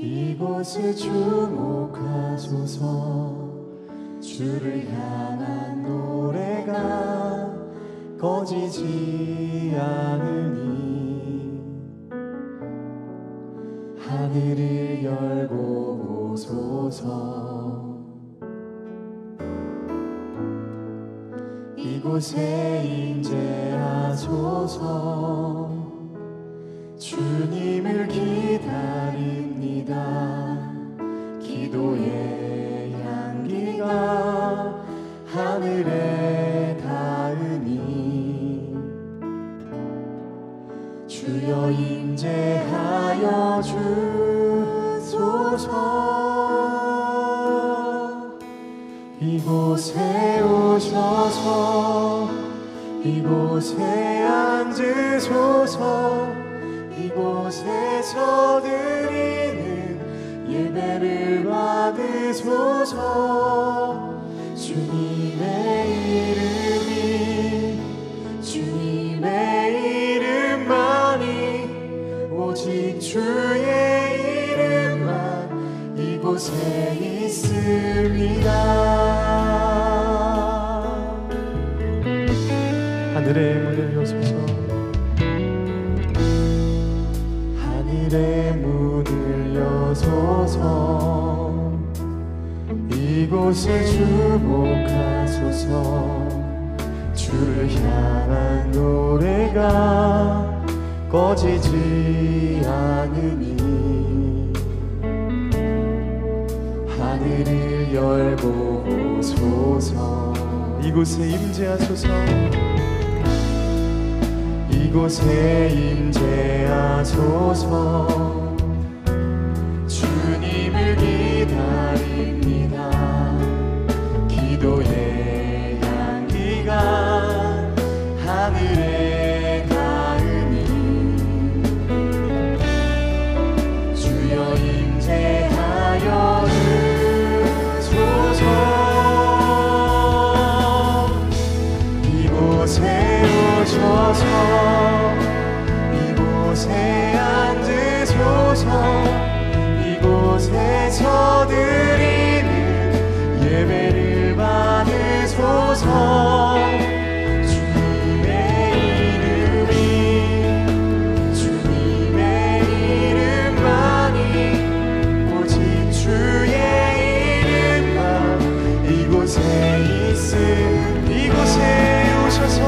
이곳에 주목하소서. 주를 향한 노래가 꺼지지 않으니 하늘을 열고 보소서. 이곳에 임재하소서. 주님을 기다립니다. 기도의 향기가 하늘에 닿으니 주여 임재하여 주소서. 이곳에 오셔서 이곳에 앉으소서. 이곳에서 드리는 예배를 받으소서. 주님의 이름만이 오직 주의 이름만 이곳에 있습니다. 하늘의 문을 여소서. 하늘의 문을 여소서. 이곳에 주목하소서. 주를 향한 노래가 꺼지지 않으니 하늘을 열고 오소서. 이곳에 임재하소서. 이곳에 임재하소서. 주님을 기다립니다. 기도의 향기가 하늘에 닿으니 주여 임재하여 주소서. 이곳에 오셔서 이곳에 앉으소서. 이곳에서 드리는 예배를 받으소서. 주님의 이름만이 오직 주의 이름만 이곳에 있음. 이곳에 오셔서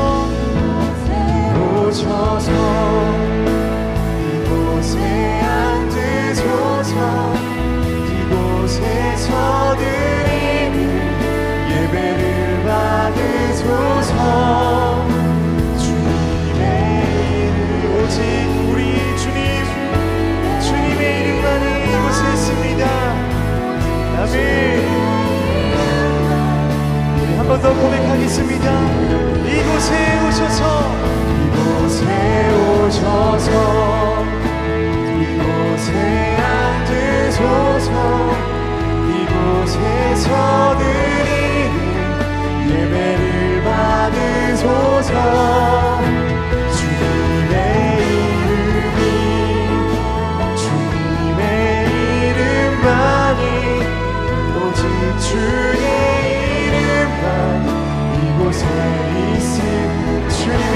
이곳에 앉으소서. 이곳에서 드리는 예배를 받으소서. 주님의 이름 오직 우리 주님의 이름만이 이곳에 있습니다. 아멘. 우리 한 번 더 고백하겠습니다. 이곳에 오셔서 이곳에 앉으소서. 이곳에서 드리는 예배를 받으소서. 주님의 이름만이 오직 주의 이름만 이곳에 있음. 주님의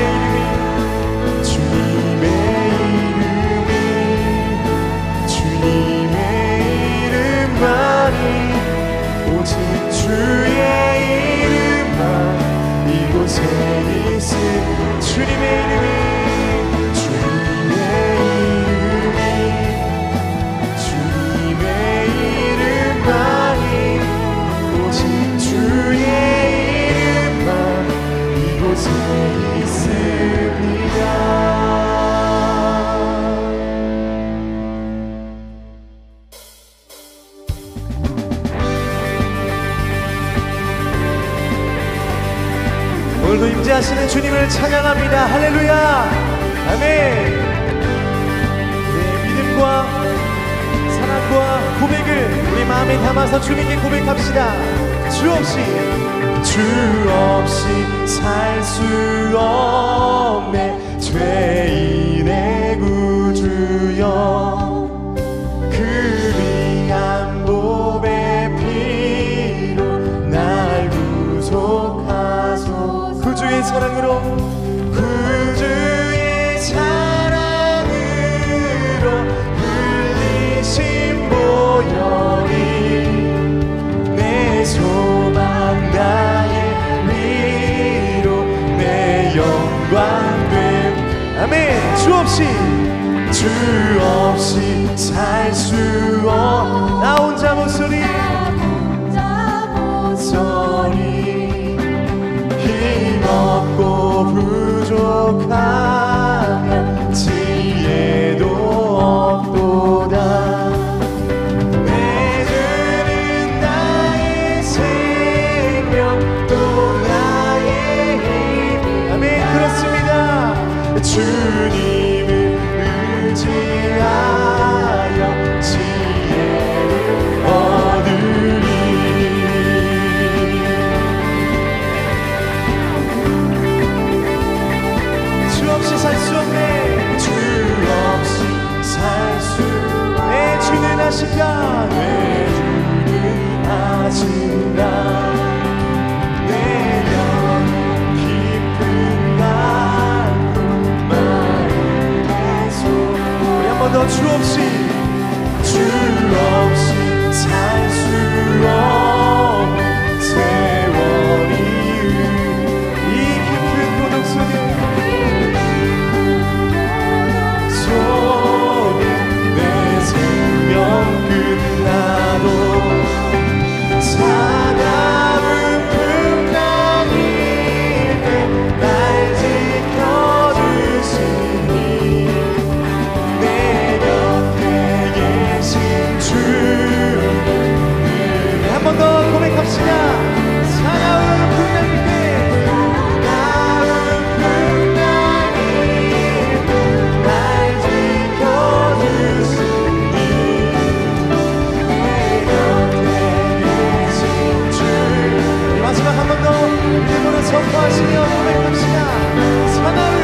이름만이 오직 주의 이름만 이곳에 있음. 주님의 이름만이 오직 주의 이름만 이곳에 있습니다. 오늘도 임재하시는 주님을 찬양합니다. 할렐루야. 아멘. 우리의 믿음과 사랑과 고백을 우리 마음에 담아서 주님께 고백합시다. 주 없이 살 수 없네. 죄인의 구주여 그리 사랑으로 구주의 사랑으로 흘리신 보혈이 내 소망 나의 위로 내 영광됨. 아멘. 주 없이 살 수 없. 나 혼자 목소리 힘없고 부족하면 지혜도 없도다. 내주는 나의 생명 또 나의 힘. 아멘. 그렇습니다. 주님을 의지하여 지혜를 얻으리. 주 없이 살 수 없네. 주 없이 살 수. 내 주는 하신다. 내 주는 하신다. 내 영 깊은 강도 마음의 소. 우리 한 번 더. 주 없이 살 수 없는 세월이 이 깊은 고독 속에 내 생명 끝나도 차가운 풍랑일 때 날 지켜주시니 내 곁에 계신 주를 한 번 더 고백합시다. 차가운 풍랑일 때 한 번 더 일본어 선포하시며 고백합시다. 사나운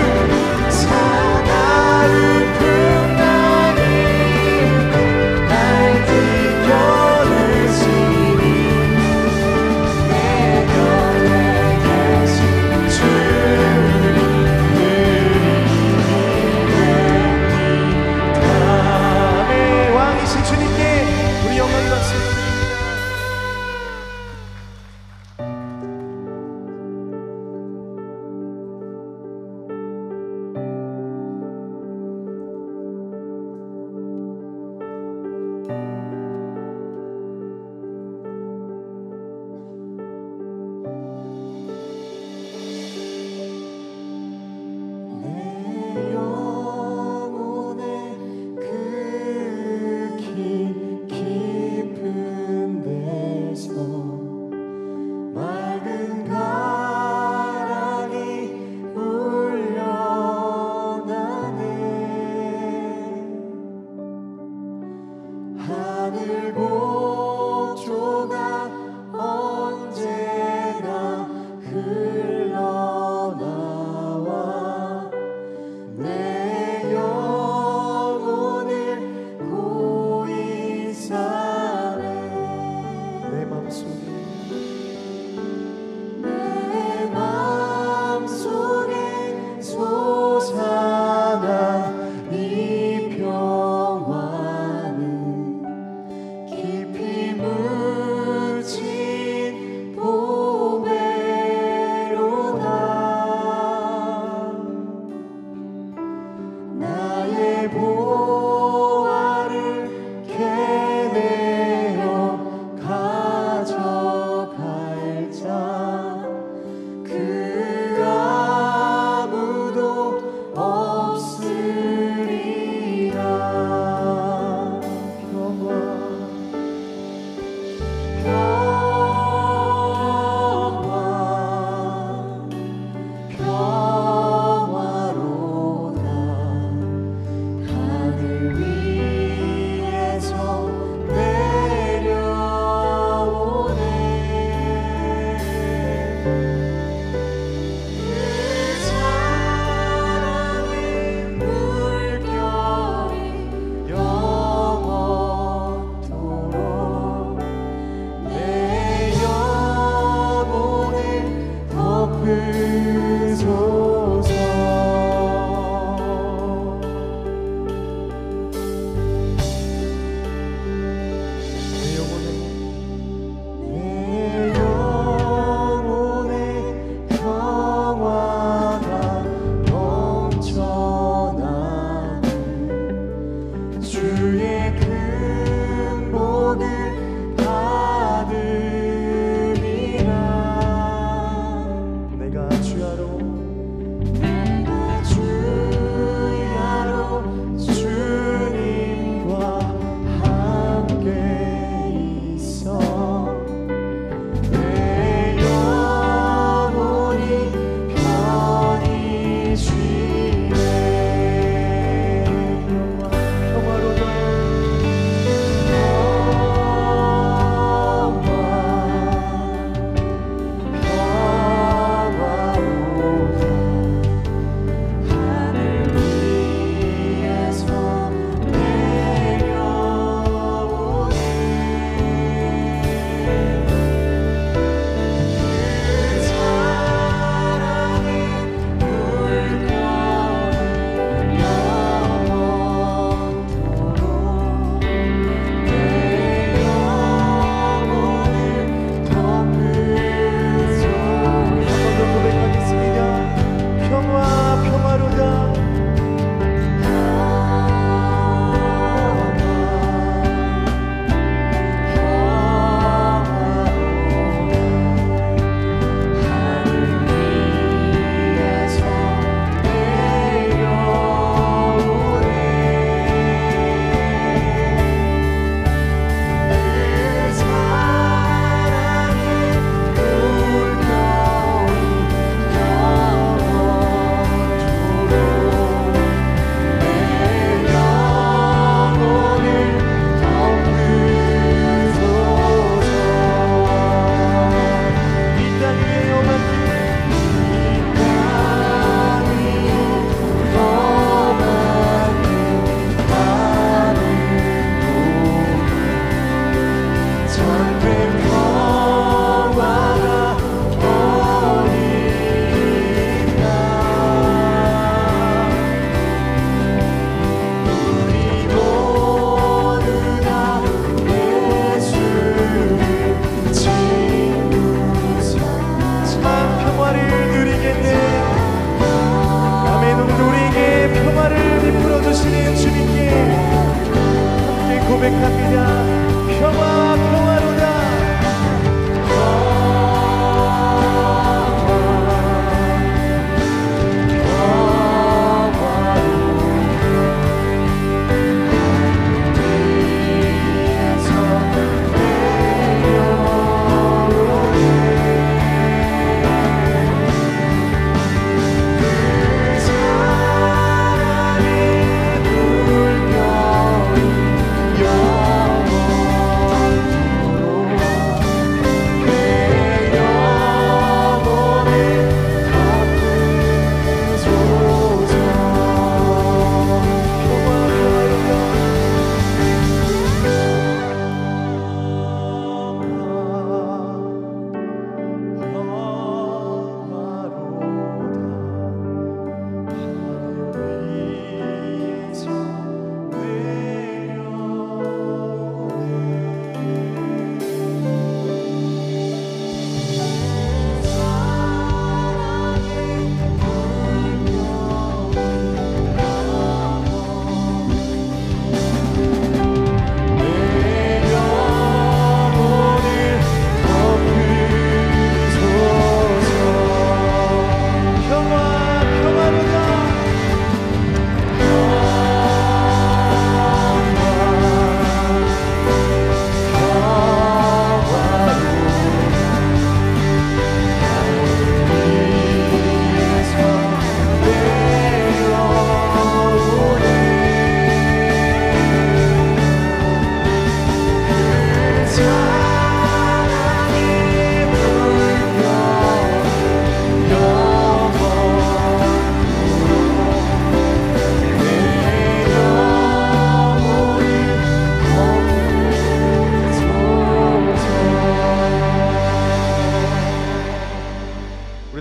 풍랑이 날 지켜주시니 내 곁에 계신 주를 다음에 왕이신 주님께 우리 영광 받습니다. 이 평화는 깊은 평화 평화로다.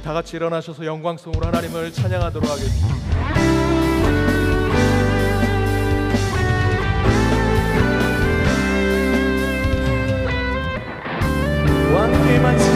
다 같이 일어나셔서 영광송으로 하나님을 찬양하도록 하겠습니다. 왕의 만세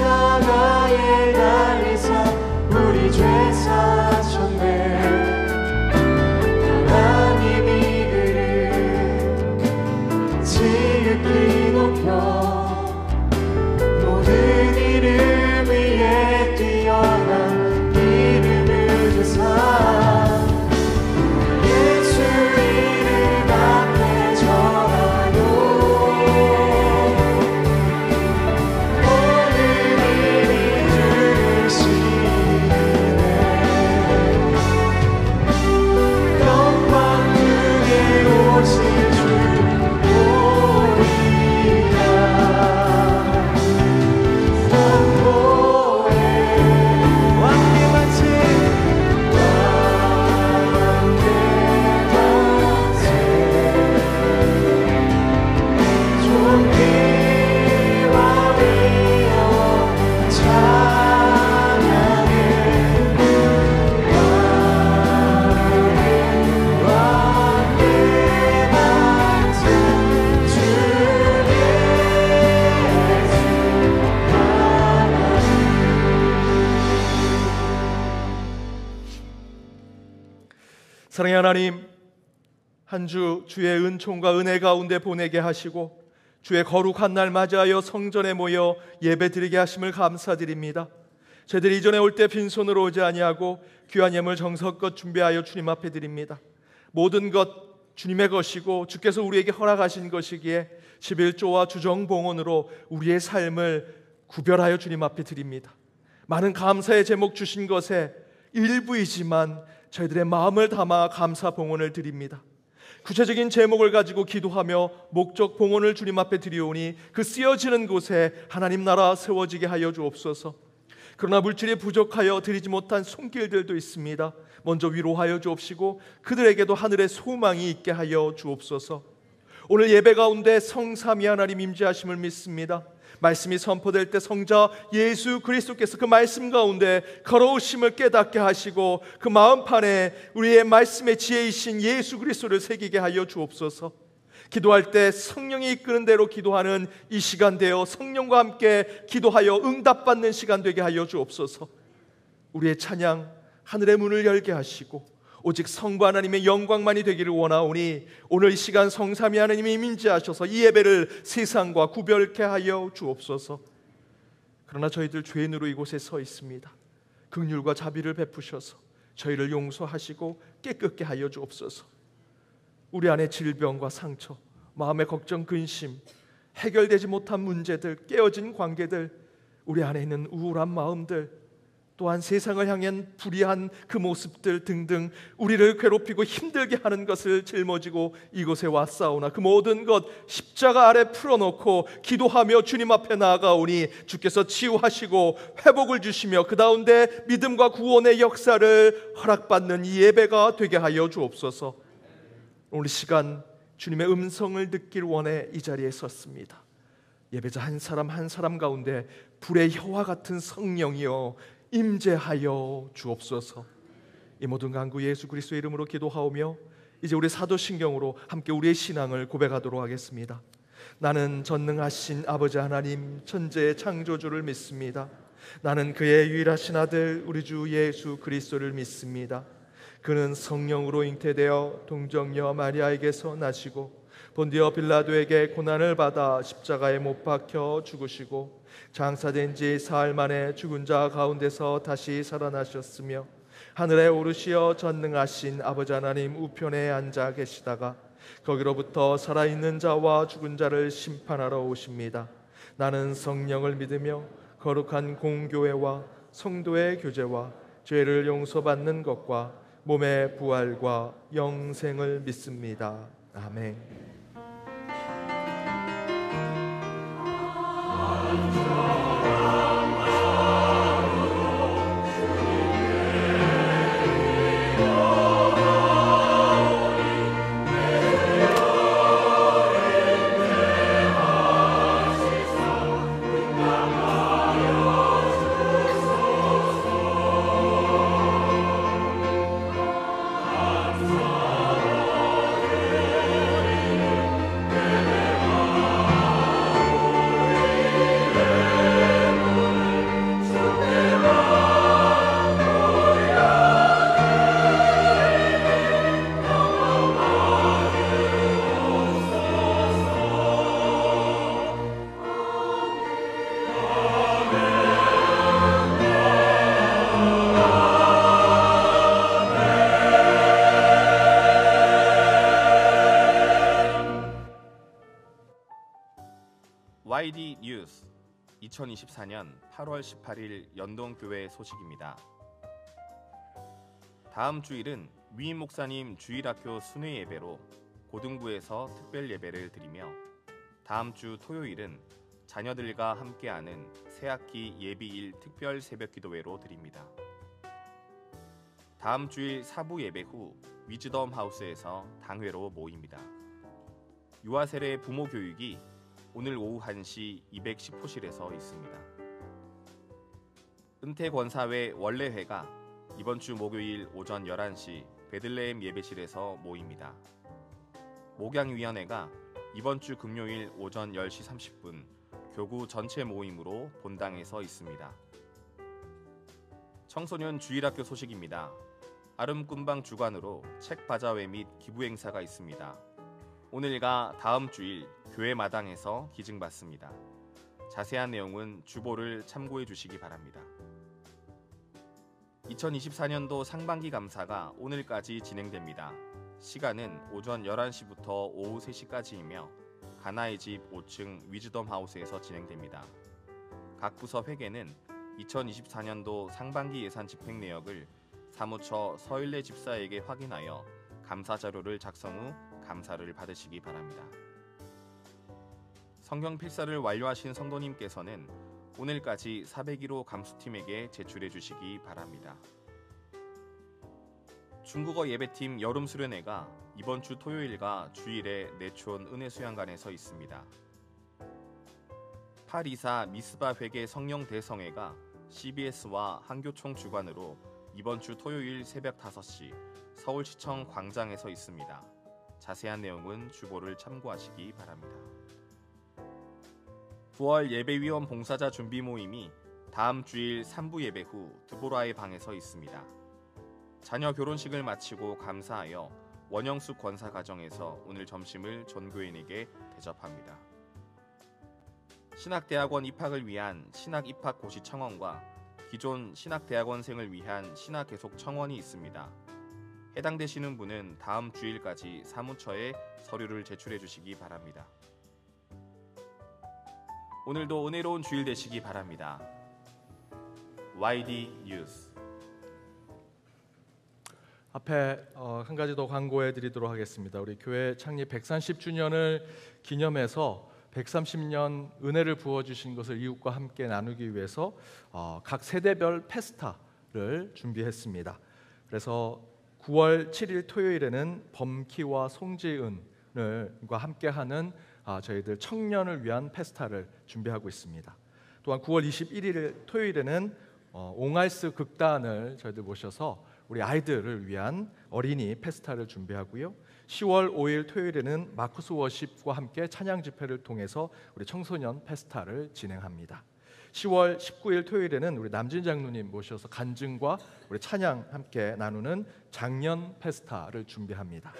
십자가에 달리사 우리 죄 사셨네. 하나님이 그를 지극히 높여 모든 이름 위에 뛰어난 이름을 주사 예수 이름 앞에 절하요. 사랑의 하나님, 한 주 주의 은총과 은혜 가운데 보내게 하시고 주의 거룩한 날 맞이하여 성전에 모여 예배드리게 하심을 감사드립니다. 저희들이 이전에 올 때 빈손으로 오지 아니하고 귀한 예물 정성껏 준비하여 주님 앞에 드립니다. 모든 것 주님의 것이고 주께서 우리에게 허락하신 것이기에 11조와 주정봉헌으로 우리의 삶을 구별하여 주님 앞에 드립니다. 많은 감사의 제목 주신 것에 일부이지만 저희들의 마음을 담아 감사 봉헌을 드립니다. 구체적인 제목을 가지고 기도하며 목적 봉헌을 주님 앞에 드리오니 그 쓰여지는 곳에 하나님 나라 세워지게 하여 주옵소서. 그러나 물질이 부족하여 드리지 못한 손길들도 있습니다. 먼저 위로하여 주옵시고 그들에게도 하늘의 소망이 있게 하여 주옵소서. 오늘 예배 가운데 성삼위 하나님 임재하심을 믿습니다. 말씀이 선포될 때 성자 예수 그리스도께서 그 말씀 가운데 걸어오심을 깨닫게 하시고 그 마음판에 우리의 말씀의 지혜이신 예수 그리스도를 새기게 하여 주옵소서. 기도할 때 성령이 이끄는 대로 기도하는 이 시간 되어 성령과 함께 기도하여 응답받는 시간 되게 하여 주옵소서. 우리의 찬양 하늘의 문을 열게 하시고 오직 성부 하나님의 영광만이 되기를 원하오니 오늘 이 시간 성삼위 하나님이 임재하셔서 이 예배를 세상과 구별케 하여 주옵소서. 그러나 저희들 죄인으로 이곳에 서 있습니다. 긍휼과 자비를 베푸셔서 저희를 용서하시고 깨끗게 하여 주옵소서. 우리 안에 질병과 상처, 마음의 걱정, 근심, 해결되지 못한 문제들, 깨어진 관계들, 우리 안에 있는 우울한 마음들, 또한 세상을 향한 불의한 그 모습들 등등 우리를 괴롭히고 힘들게 하는 것을 짊어지고 이곳에 왔사오나 그 모든 것 십자가 아래 풀어놓고 기도하며 주님 앞에 나아가오니 주께서 치유하시고 회복을 주시며 그 가운데 믿음과 구원의 역사를 허락받는 이 예배가 되게 하여 주옵소서. 오늘 시간 주님의 음성을 듣길 원해 이 자리에 섰습니다. 예배자 한 사람 한 사람 가운데 불의 혀와 같은 성령이여 임재하여 주옵소서. 이 모든 간구 예수 그리스도의 이름으로 기도하오며 이제 우리 사도신경으로 함께 우리의 신앙을 고백하도록 하겠습니다. 나는 전능하신 아버지 하나님 천지의 창조주를 믿습니다. 나는 그의 유일하신 아들 우리 주 예수 그리스도를 믿습니다. 그는 성령으로 잉태되어 동정녀 마리아에게서 나시고 본디오 빌라도에게 고난을 받아 십자가에 못 박혀 죽으시고 장사된 지 사흘 만에 죽은 자 가운데서 다시 살아나셨으며 하늘에 오르시어 전능하신 아버지 하나님 우편에 앉아 계시다가 거기로부터 살아있는 자와 죽은 자를 심판하러 오십니다. 나는 성령을 믿으며 거룩한 공교회와 성도의 교제와 죄를 용서받는 것과 몸의 부활과 영생을 믿습니다. 아멘. YD 뉴스 2024년 8월 18일 연동교회 소식입니다. 다음 주일은 위임 목사님 주일학교 순회 예배로 고등부에서 특별 예배를 드리며 다음 주 토요일은 자녀들과 함께하는 새학기 예비일 특별 새벽기도회로 드립니다. 다음 주일 사부 예배 후 위즈덤 하우스에서 당회로 모입니다. 유아세례 부모 교육이 오늘 오후 1시 210호실에서 있습니다. 은퇴권사회 원래회가 이번 주 목요일 오전 11시 베들레헴 예배실에서 모입니다. 목양위원회가 이번 주 금요일 오전 10시 30분 교구 전체 모임으로 본당에서 있습니다. 청소년 주일학교 소식입니다. 아름꾼방 주관으로 책 바자회 및 기부 행사가 있습니다. 오늘과 다음 주일 교회 마당에서 기증받습니다. 자세한 내용은 주보를 참고해 주시기 바랍니다. 2024년도 상반기 감사가 오늘까지 진행됩니다. 시간은 오전 11시부터 오후 3시까지이며 가나의 집 5층 위즈덤 하우스에서 진행됩니다. 각 부서 회계는 2024년도 상반기 예산 집행 내역을 사무처 서일래 집사에게 확인하여 감사 자료를 작성 후 감사를 받으시기 바랍니다. 성경 필사를 완료하신 성도님께서는 오늘까지 401호 감수팀에게 제출해 주시기 바랍니다. 중국어 예배팀 여름 수련회가 이번 주 토요일과 주일에 내촌 은혜수양관에서 있습니다. 824 미스바 회계 성령 대성회가 CBS와 한교총 주관으로 이번 주 토요일 새벽 5시 서울시청 광장에서 있습니다. 자세한 내용은 주보를 참고하시기 바랍니다. 9월 예배위원 봉사자 준비 모임이 다음 주일 3부 예배 후 드보라의 방에서 있습니다. 자녀 결혼식을 마치고 감사하여 원영숙 권사 가정에서 오늘 점심을 전교인에게 대접합니다. 신학대학원 입학을 위한 신학입학고시 청원과 기존 신학대학원생을 위한 신학계속 청원이 있습니다. 해당되시는 분은 다음 주일까지 사무처에 서류를 제출해 주시기 바랍니다. 오늘도 은혜로운 주일 되시기 바랍니다. YD 뉴스. 앞에 한 가지 더 광고해 드리도록 하겠습니다. 우리 교회 창립 130주년을 기념해서 130년 은혜를 부어주신 것을 이웃과 함께 나누기 위해서 각 세대별 페스타를 준비했습니다. 그래서 9월 7일 토요일에는 범키와 송지은과 함께하는 저희들 청년을 위한 페스타를 준비하고 있습니다. 또한 9월 21일 토요일에는 옹알스 극단을 저희들 모셔서 우리 아이들을 위한 어린이 페스타를 준비하고요. 10월 5일 토요일에는 마쿠스 워십과 함께 찬양 집회를 통해서 우리 청소년 페스타를 진행합니다. 10월 19일 토요일에는 우리 남진 장로님 모셔서 간증과 우리 찬양 함께 나누는 장년 페스타를 준비합니다.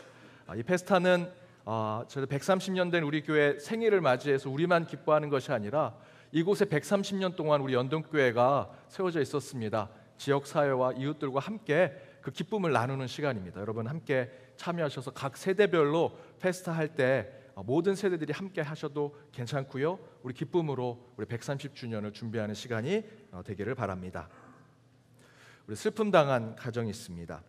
이 페스타는 저희 130년 된 우리 교회 생일을 맞이해서 우리만 기뻐하는 것이 아니라 이곳에 130년 동안 우리 연동교회가 세워져 있었습니다. 지역사회와 이웃들과 함께 그 기쁨을 나누는 시간입니다. 여러분 함께 참여하셔서 각 세대별로 페스타 할 때 모든 세대들이 함께 하셔도 괜찮고요. 우리 기쁨으로 우리 130주년을 준비하는 시간이 되기를 바랍니다. 우리 슬픔 당한 가정이 있습니다.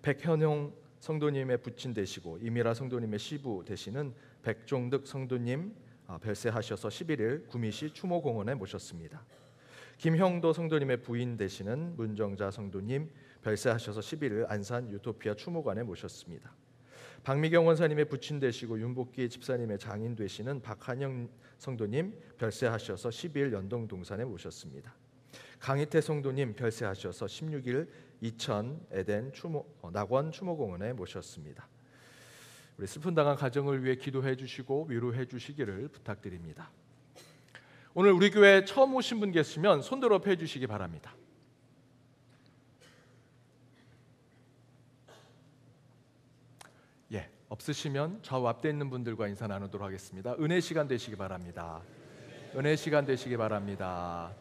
백현용 성도님의 부친 되시고 이미라 성도님의 시부 되시는 백종득 성도님 별세하셔서 11일 구미시 추모공원에 모셨습니다. 김형도 성도님의 부인 되시는 문정자 성도님 별세하셔서 11일 안산 유토피아 추모관에 모셨습니다. 박미경 원사님의 부친 되시고 윤복기 집사님의 장인 되시는 박한영 성도님 별세하셔서 12일 연동 동산에 모셨습니다. 강희태 성도님 별세하셔서 16일 이천 에덴 낙원 추모공원에 모셨습니다. 우리 슬픈 당한 가정을 위해 기도해 주시고 위로해 주시기를 부탁드립니다. 오늘 우리 교회 처음 오신 분 계시면 손들어 펴 주시기 바랍니다. 예, 없으시면 좌우 앞에 있는 분들과 인사 나누도록 하겠습니다. 은혜 시간 되시기 바랍니다. 은혜 시간 되시기 바랍니다.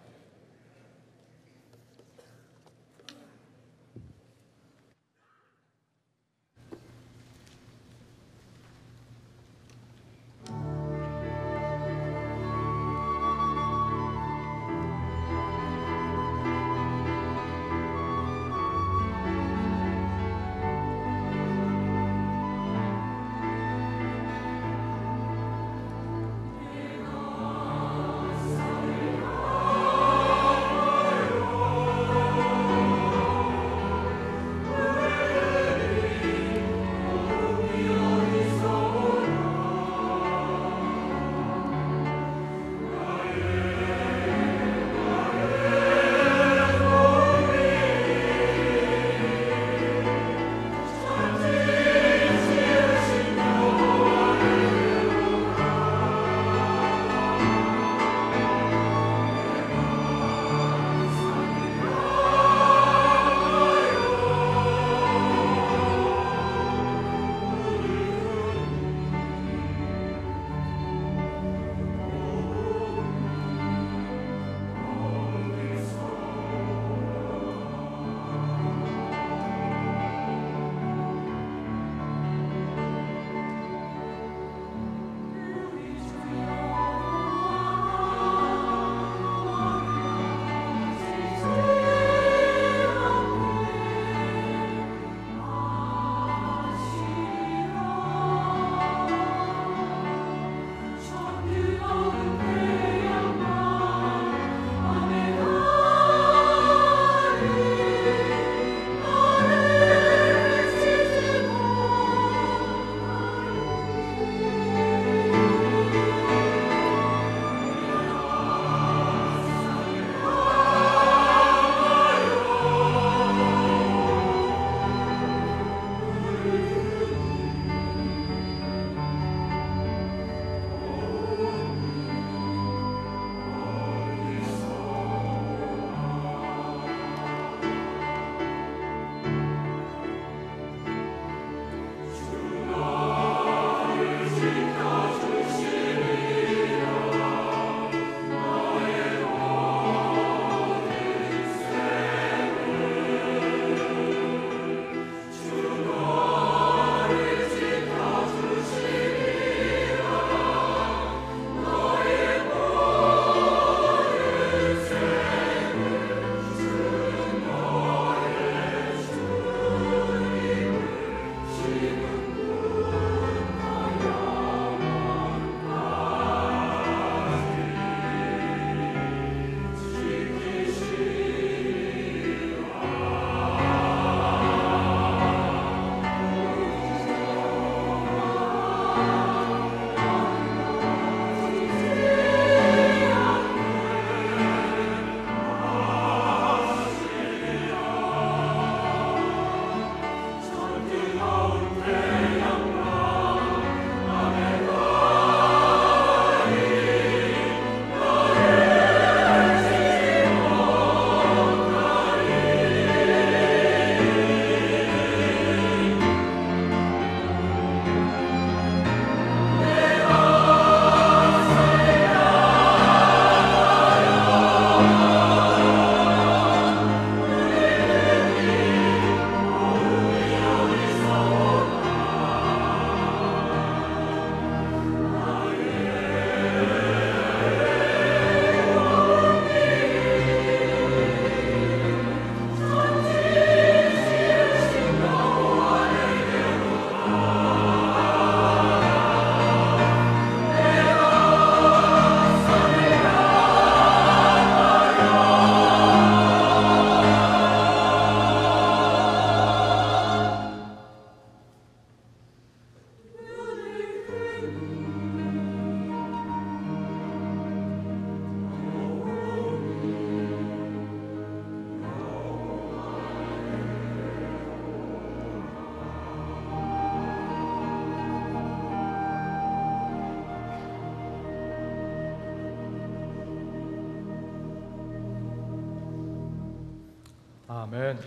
아멘.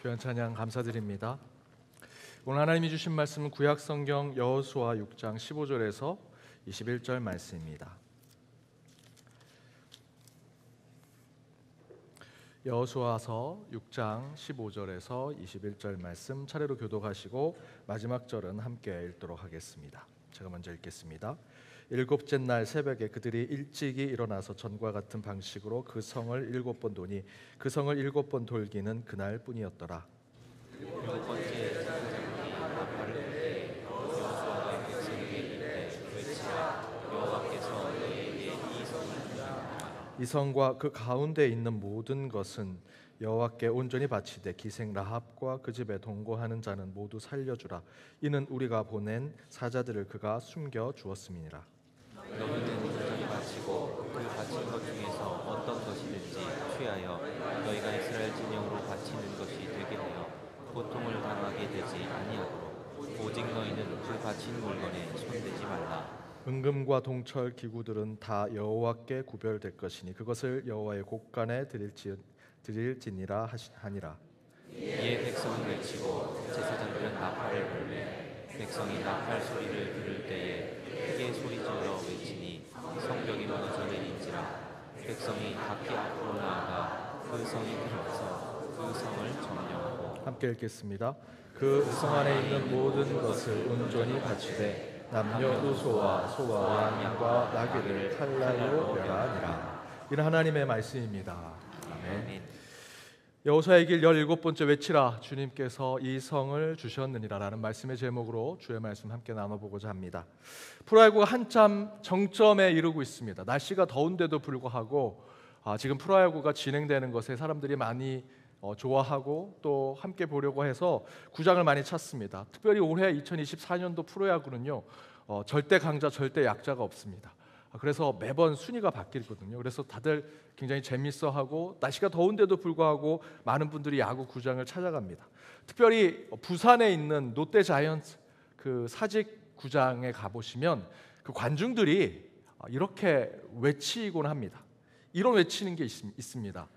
귀한 찬양 감사드립니다. 오늘 하나님이 주신 말씀은 구약성경 여호수아 6장 15절에서 21절 말씀입니다. 여호수아서 6장 15절에서 21절 말씀 차례로 교독하시고 마지막 절은 함께 읽도록 하겠습니다. 제가 먼저 읽겠습니다. 일곱째 날 새벽에 그들이 일찍이 일어나서 전과 같은 방식으로 그 성을 7번 도니 그 성을 7번 돌기는 그날 뿐이었더라. 일곱 번째 사자들이 나팔을 불 때 여호수아가 백성에게 이르되 외치라 여호와께서 너희에게 이 성을 주시리라. 이 성과 그 가운데 있는 모든 것은 여호와께 온전히 바치되 기생 라합과 그 집에 동거하는 자는 모두 살려주라. 이는 우리가 보낸 사자들을 그가 숨겨 주었음이니라. 너희는 온전히 바치고 그 바친 것 중에서 어떤 것이든지 취하여 너희가 이스라엘 진영으로 바치는 것이 되게 하여 고통을 당하게 되지 아니하도록 오직 너희는 그 바친 물건에 손대지 말라. 은금과 동철 기구들은 다 여호와께 구별될 것이니 그것을 여호와의 곳간에 드릴지니라 하니라. 이에 백성은 외치고 제사장들은 나팔을 불매 백성이 나팔 소리를 들을 때에 크게 소리질러 외치니 성벽이 무너져 내린지라. 백성이 각기 앞으로 나아가 그 성에 들어가서 그 성을 점령하고 함께 읽겠습니다. 그 성 안에 있는 모든 것을 온전히 바치되 남녀 소와 양과 나귀를 칼날로 멸하니라. 이는 하나님의 말씀입니다. 아멘. 여호수아의 길 17번째 외치라 주님께서 이 성을 주셨느니라 라는 말씀의 제목으로 주의 말씀 함께 나눠보고자 합니다. 프로야구가 한참 정점에 이르고 있습니다. 날씨가 더운데도 불구하고 지금 프로야구가 진행되는 것에 사람들이 많이 좋아하고 또 함께 보려고 해서 구장을 많이 찾습니다. 특별히 올해 2024년도 프로야구는요 절대 강자 절대 약자가 없습니다. 그래서 매번 순위가 바뀌거든요. 그래서 다들 굉장히 재밌어하고 날씨가 더운데도 불구하고 많은 분들이 야구 구장을 찾아갑니다. 특별히 부산에 있는 롯데 자이언츠 그 사직 구장에 가보시면 그 관중들이 이렇게 외치곤 합니다. 이런 외치는 게 있습니다.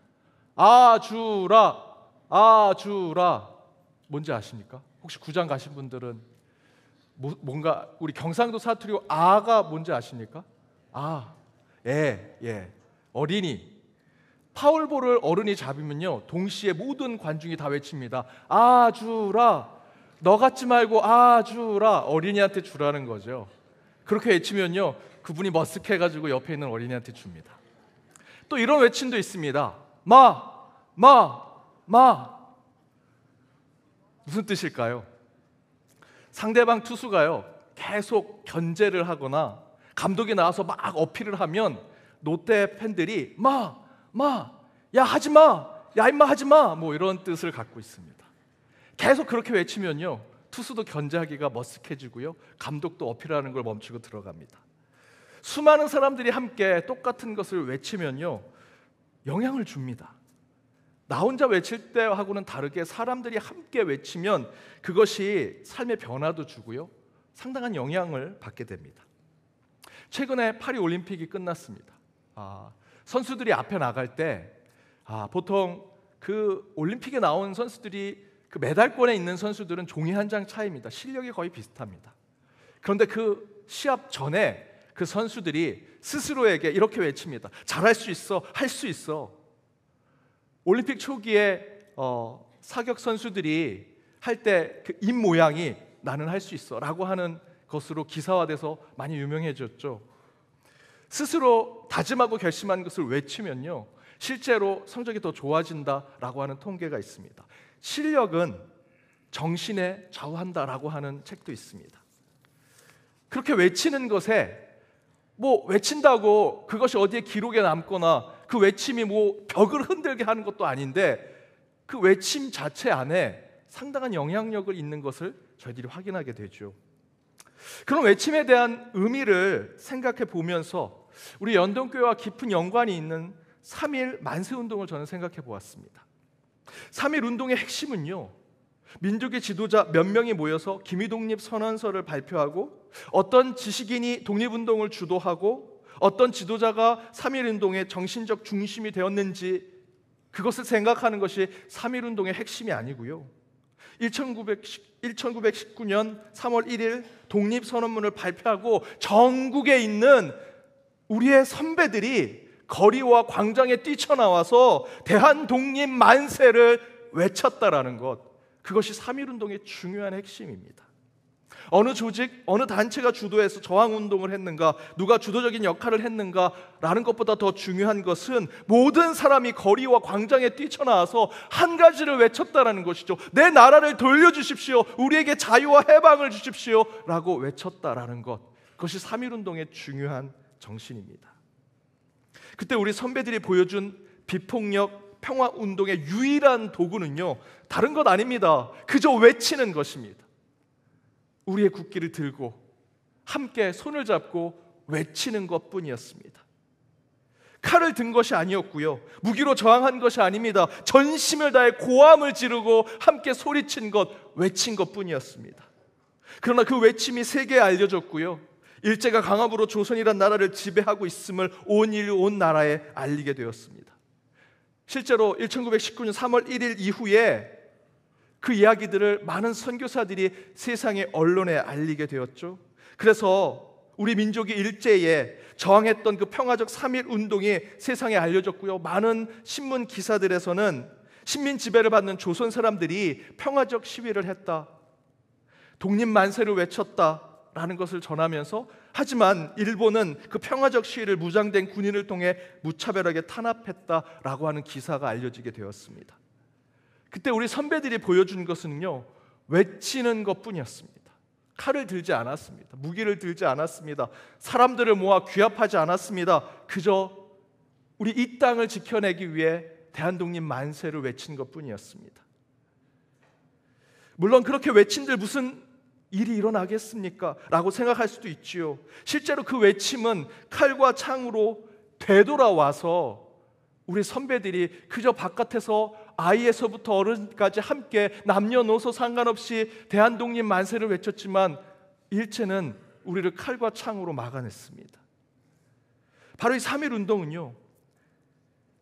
아주라 아주라. 뭔지 아십니까? 혹시 구장 가신 분들은 뭔가 우리 경상도 사투리로 아가 뭔지 아십니까? 예. 어린이. 파울볼을 어른이 잡으면요 동시에 모든 관중이 다 외칩니다. 아주라. 너 같지 말고 아주라. 어린이한테 주라는 거죠. 그렇게 외치면요 그분이 머쓱해가지고 옆에 있는 어린이한테 줍니다. 또 이런 외침도 있습니다. 마. 무슨 뜻일까요? 상대방 투수가요 계속 견제를 하거나 감독이 나와서 막 어필을 하면 롯데 팬들이 야 하지마, 야 임마 하지마 뭐 이런 뜻을 갖고 있습니다. 계속 그렇게 외치면요 투수도 견제하기가 머쓱해지고요 감독도 어필하는 걸 멈추고 들어갑니다. 수많은 사람들이 함께 똑같은 것을 외치면요 영향을 줍니다. 나 혼자 외칠 때하고는 다르게 사람들이 함께 외치면 그것이 삶의 변화도 주고요 상당한 영향을 받게 됩니다. 최근에 파리 올림픽이 끝났습니다. 선수들이 앞에 나갈 때 보통 그 올림픽에 나온 선수들이 그 메달권에 있는 선수들은 종이 한 장 차이입니다. 실력이 거의 비슷합니다. 그런데 그 시합 전에 그 선수들이 스스로에게 이렇게 외칩니다. 잘할 수 있어, 할 수 있어. 올림픽 초기에 사격 선수들이 할 때 그 입 모양이 나는 할 수 있어 라고 하는 것으로 기사화돼서 많이 유명해졌죠. 스스로 다짐하고 결심한 것을 외치면요 실제로 성적이 더 좋아진다라고 하는 통계가 있습니다. 실력은 정신에 좌우한다라고 하는 책도 있습니다. 그렇게 외치는 것에 뭐 외친다고 그것이 어디에 기록에 남거나 그 외침이 뭐 벽을 흔들게 하는 것도 아닌데 그 외침 자체 안에 상당한 영향력을 있는 것을 저희들이 확인하게 되죠. 그런 외침에 대한 의미를 생각해 보면서 우리 연동교회와 깊은 연관이 있는 3.1 만세운동을 저는 생각해 보았습니다. 3.1 운동의 핵심은요 민족의 지도자 몇 명이 모여서 기미독립 선언서를 발표하고 어떤 지식인이 독립운동을 주도하고 어떤 지도자가 3.1운동의 정신적 중심이 되었는지 그것을 생각하는 것이 3.1운동의 핵심이 아니고요. 1919년 3월 1일 독립선언문을 발표하고 전국에 있는 우리의 선배들이 거리와 광장에 뛰쳐나와서 대한독립 만세를 외쳤다라는 것, 그것이 3.1운동의 중요한 핵심입니다. 어느 조직, 어느 단체가 주도해서 저항운동을 했는가, 누가 주도적인 역할을 했는가라는 것보다 더 중요한 것은 모든 사람이 거리와 광장에 뛰쳐나와서 한 가지를 외쳤다라는 것이죠. 내 나라를 돌려주십시오, 우리에게 자유와 해방을 주십시오 라고 외쳤다라는 것, 그것이 3.1운동의 중요한 정신입니다. 그때 우리 선배들이 보여준 비폭력 평화운동의 유일한 도구는요, 다른 것 아닙니다. 그저 외치는 것입니다. 우리의 국기를 들고 함께 손을 잡고 외치는 것뿐이었습니다. 칼을 든 것이 아니었고요, 무기로 저항한 것이 아닙니다. 전심을 다해 고함을 지르고 함께 소리친 것, 외친 것뿐이었습니다. 그러나 그 외침이 세계에 알려졌고요, 일제가 강압으로 조선이란 나라를 지배하고 있음을 온 인류 온 나라에 알리게 되었습니다. 실제로 1919년 3월 1일 이후에 그 이야기들을 많은 선교사들이 세상의 언론에 알리게 되었죠. 그래서 우리 민족이 일제에 저항했던 그 평화적 3.1 운동이 세상에 알려졌고요, 많은 신문 기사들에서는 식민 지배를 받는 조선 사람들이 평화적 시위를 했다, 독립 만세를 외쳤다라는 것을 전하면서, 하지만 일본은 그 평화적 시위를 무장된 군인을 통해 무차별하게 탄압했다라고 하는 기사가 알려지게 되었습니다. 그때 우리 선배들이 보여준 것은요, 외치는 것뿐이었습니다. 칼을 들지 않았습니다. 무기를 들지 않았습니다. 사람들을 모아 규합하지 않았습니다. 그저 우리 이 땅을 지켜내기 위해 대한독립 만세를 외친 것뿐이었습니다. 물론 그렇게 외친들 무슨 일이 일어나겠습니까? 라고 생각할 수도 있지요. 실제로 그 외침은 칼과 창으로 되돌아와서 우리 선배들이 그저 바깥에서 아이에서부터 어른까지 함께 남녀노소 상관없이 대한독립 만세를 외쳤지만 일제는 우리를 칼과 창으로 막아냈습니다. 바로 이 3.1 운동은요,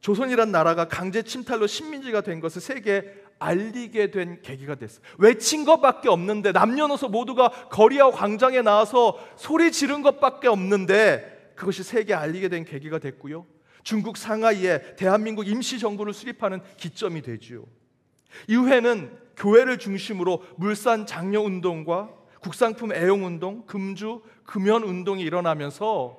조선이란 나라가 강제 침탈로 식민지가 된 것을 세계에 알리게 된 계기가 됐어요. 외친 것밖에 없는데, 남녀노소 모두가 거리와 광장에 나와서 소리 지른 것밖에 없는데 그것이 세계에 알리게 된 계기가 됐고요, 중국 상하이에 대한민국 임시정부를 수립하는 기점이 되지요. 이후에는 교회를 중심으로 물산 장려운동과 국상품 애용운동, 금주, 금연운동이 일어나면서